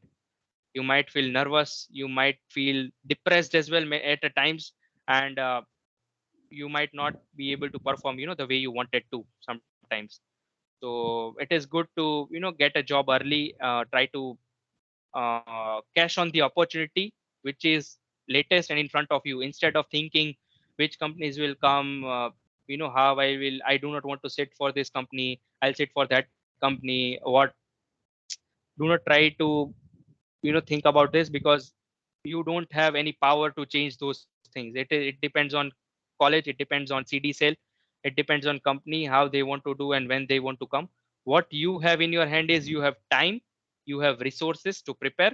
S1: you might feel nervous, you might feel depressed as well at a times, and you might not be able to perform the way you wanted to sometimes. So it is good to get a job early, try to cash on the opportunity which is latest and in front of you, instead of thinking which companies will come, how I do not want to sit for this company, I'll sit for that company. What, do not try to think about this, because you don't have any power to change those things. It depends on college, it depends on CD cell, it depends on company how they want to do and when they want to come. What you have in your hand is you have time, you have resources to prepare,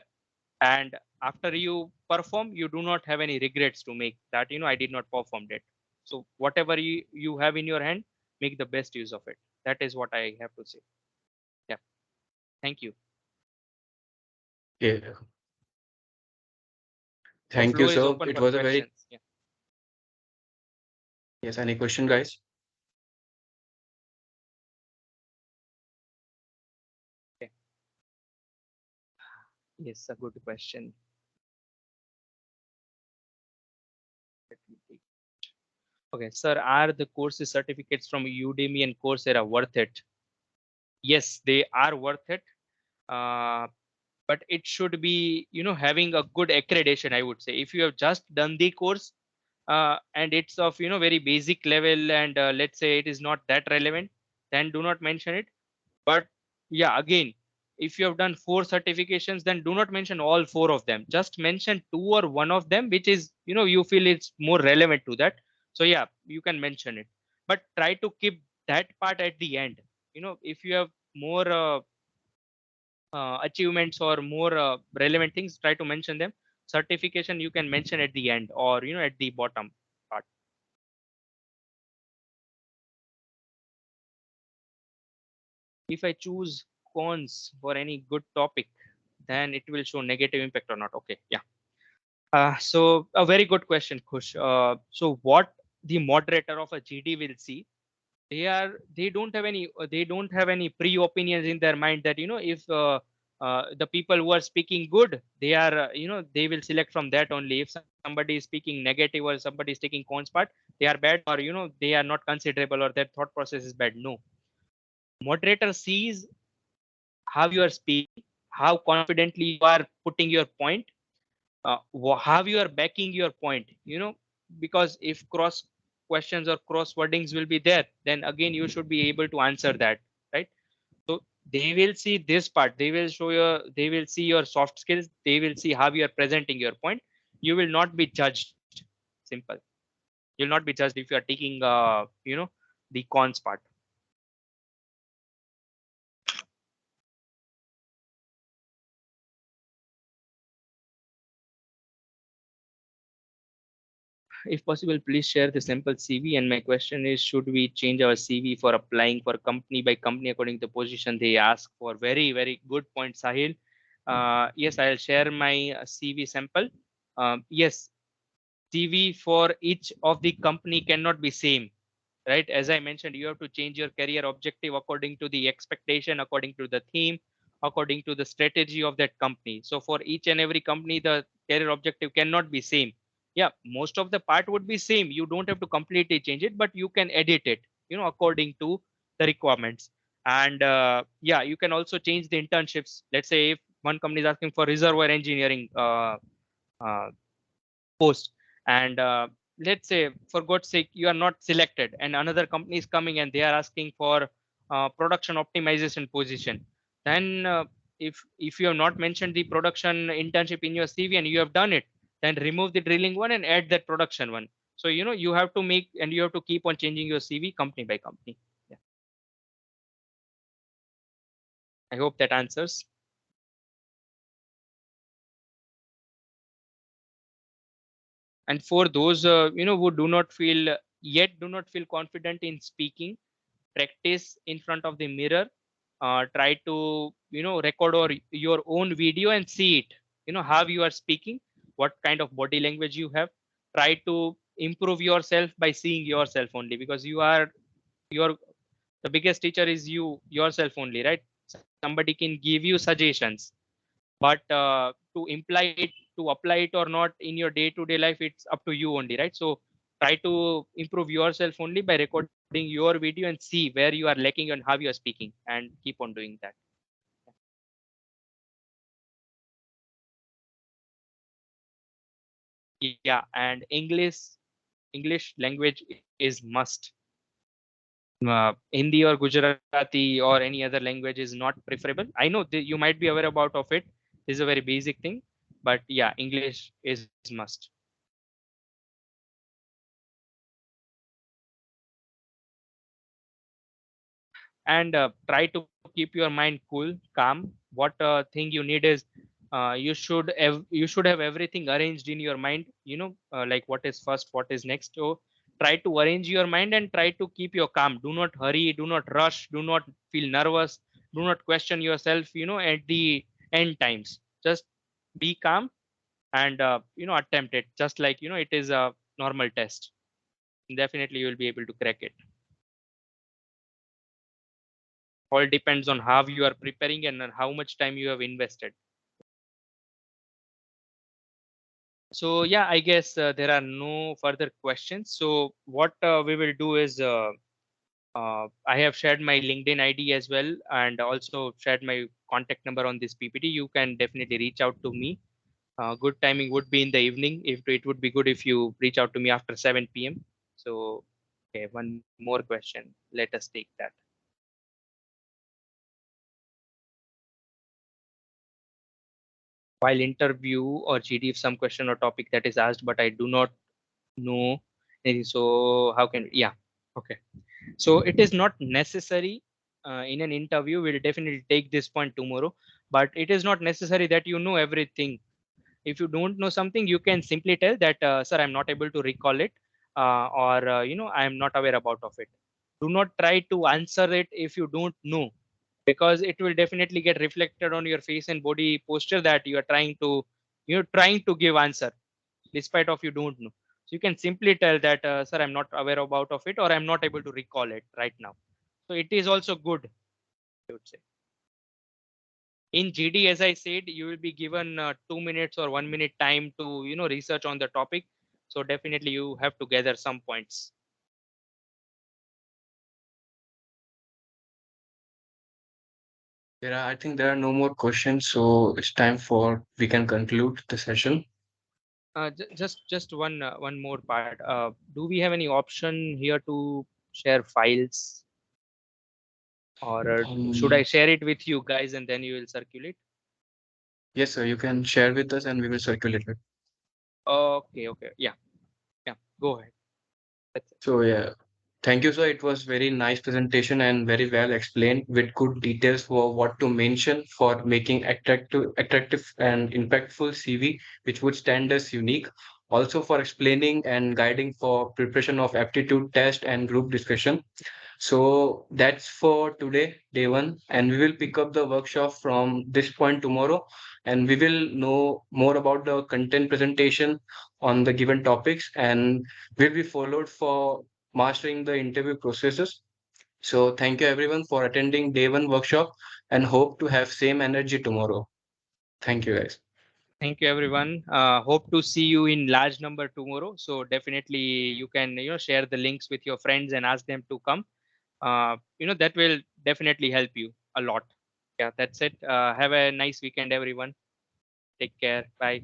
S1: and after you perform you do not have any regrets to make that I did not perform it. So whatever you have in your hand, make the best use of it. That is what I have to say. Yeah, thank you.
S2: Yeah.
S1: The
S2: Thank you,
S1: floor is
S2: sir.
S1: open
S2: It
S1: for
S2: was a very,
S1: questions. Yeah.
S2: yes, any question, guys?
S1: Okay. Yes, a good question. Let me take- Okay, sir, are the courses certificates from Udemy and Coursera worth it? Yes, they are worth it. Uh, but it should be, having a good accreditation, I would say. If you have just done the course, and it's of, very basic level, and let's say it is not that relevant, then do not mention it. But yeah, again, if you have done 4 certifications, then do not mention all 4 of them. Just mention 2 or 1 of them, which is, you feel it's more relevant to that. So yeah, you can mention it, but try to keep that part at the end. If you have more achievements or more relevant things, try to mention them. Certification you can mention at the end, or at the bottom part. If I choose cons for any good topic, then it will show negative impact or not. Okay, yeah. So a very good question, Kush. So what the moderator of a GD will see, they don't have any pre-opinions in their mind that if the people who are speaking good, they are they will select from that only. If somebody is speaking negative or somebody is taking cons part, they are bad, or they are not considerable, or their thought process is bad. No, moderator sees how you are speaking, how confidently you are putting your point, how you are backing your point. Because if cross questions or cross wordings will be there, then again you should be able to answer that, right? So they will see this part, they will see your soft skills, they will see how you are presenting your point. You will not be judged. Simple. You'll not be judged if you are taking the cons part. If possible, please share the sample CV. And my question is, should we change our CV for applying for company by company according to the position they ask for? Very, very good point, Sahil. Yes, I'll share my CV sample. Yes, CV for each of the company cannot be same, right? As I mentioned, you have to change your career objective according to the expectation, according to the theme, according to the strategy of that company. So for each and every company, the career objective cannot be same. Yeah, most of the part would be same. You don't have to completely change it, but you can edit it, according to the requirements. And yeah, you can also change the internships. Let's say if one company is asking for reservoir engineering uh, post, and let's say for god's sake you are not selected, and another company is coming and they are asking for production optimization position, then if you have not mentioned the production internship in your CV and you have done it, then remove the drilling one and add that production one. So you have to make, and you have to keep on changing your CV company by company. Yeah, I hope that answers. And for those who do not feel confident in speaking, practice in front of the mirror. Try to record or your own video and see it, how you are speaking, what kind of body language you have. Try to improve yourself by seeing yourself only, because your the biggest teacher is you yourself only, right? Somebody can give you suggestions, but to apply it or not in your day to day life, it's up to you only, right? So try to improve yourself only by recording your video and see where you are lacking and how you are speaking, and keep on doing that. Yeah, and English English language is must. Hindi or Gujarati or any other language is not preferable. I know you might be aware about of it. This is a very basic thing, but yeah, English is must. And try to keep your mind cool, calm. What thing you need is you should have everything arranged in your mind. Like what is first, what is next. So try to arrange your mind and try to keep your calm. Do not hurry. Do not rush. Do not feel nervous. Do not question yourself. At the end times, just be calm and attempt it. Just like it is a normal test. Definitely, you will be able to crack it. All depends on how you are preparing and on how much time you have invested. So yeah, I guess there are no further questions. So what we will do is I have shared my LinkedIn ID as well, and also shared my contact number on this PPT. You can definitely reach out to me. Good timing would be in the evening. If it would be good if you reach out to me after 7 p.m. So okay, one more question. Let us take that. While interview or GD, if some question or topic that is asked, but I do not know anything. So how can yeah, okay. So it is not necessary in an interview. We'll definitely take this point tomorrow, but it is not necessary that you know everything. If you don't know something, you can simply tell that, sir, I'm not able to recall it, or I am not aware about of it. Do not try to answer it if you don't know, because it will definitely get reflected on your face and body posture that you are trying to give answer despite of you don't know. So you can simply tell that, sir, I'm not aware about of it, or I'm not able to recall it right now. So it is also good, I would say. In GD, as I said, you will be given 2 minutes or 1 minute time to research on the topic. So definitely you have to gather some points.
S2: I think there are no more questions, so it's time for we can conclude the session.
S1: Just one more part. Do we have any option here to share files, or should I
S2: Um,
S1: share it with you guys and then you will circulate?
S2: yes, sir, you can share with us and we will circulate it.
S1: Okay, okay, yeah, yeah. Go ahead. That's it.
S2: So yeah, thank you, sir. It was very nice presentation and very well explained with good details for what to mention for making attractive and impactful CV, which would stand as unique. Also for explaining and guiding for preparation of aptitude test and group discussion. So that's for today, day one, and we will pick up the workshop from this point tomorrow, and we will know more about the content presentation on the given topics, and will be followed for mastering the interview processes. So thank you everyone for attending day one workshop, and hope to have same energy tomorrow. Thank you guys.
S1: Thank you, everyone. Hope to see you in large number tomorrow. So definitely you can share the links with your friends and ask them to come. That will definitely help you a lot. Yeah, that's it. Have a nice weekend, everyone. Take care. Bye.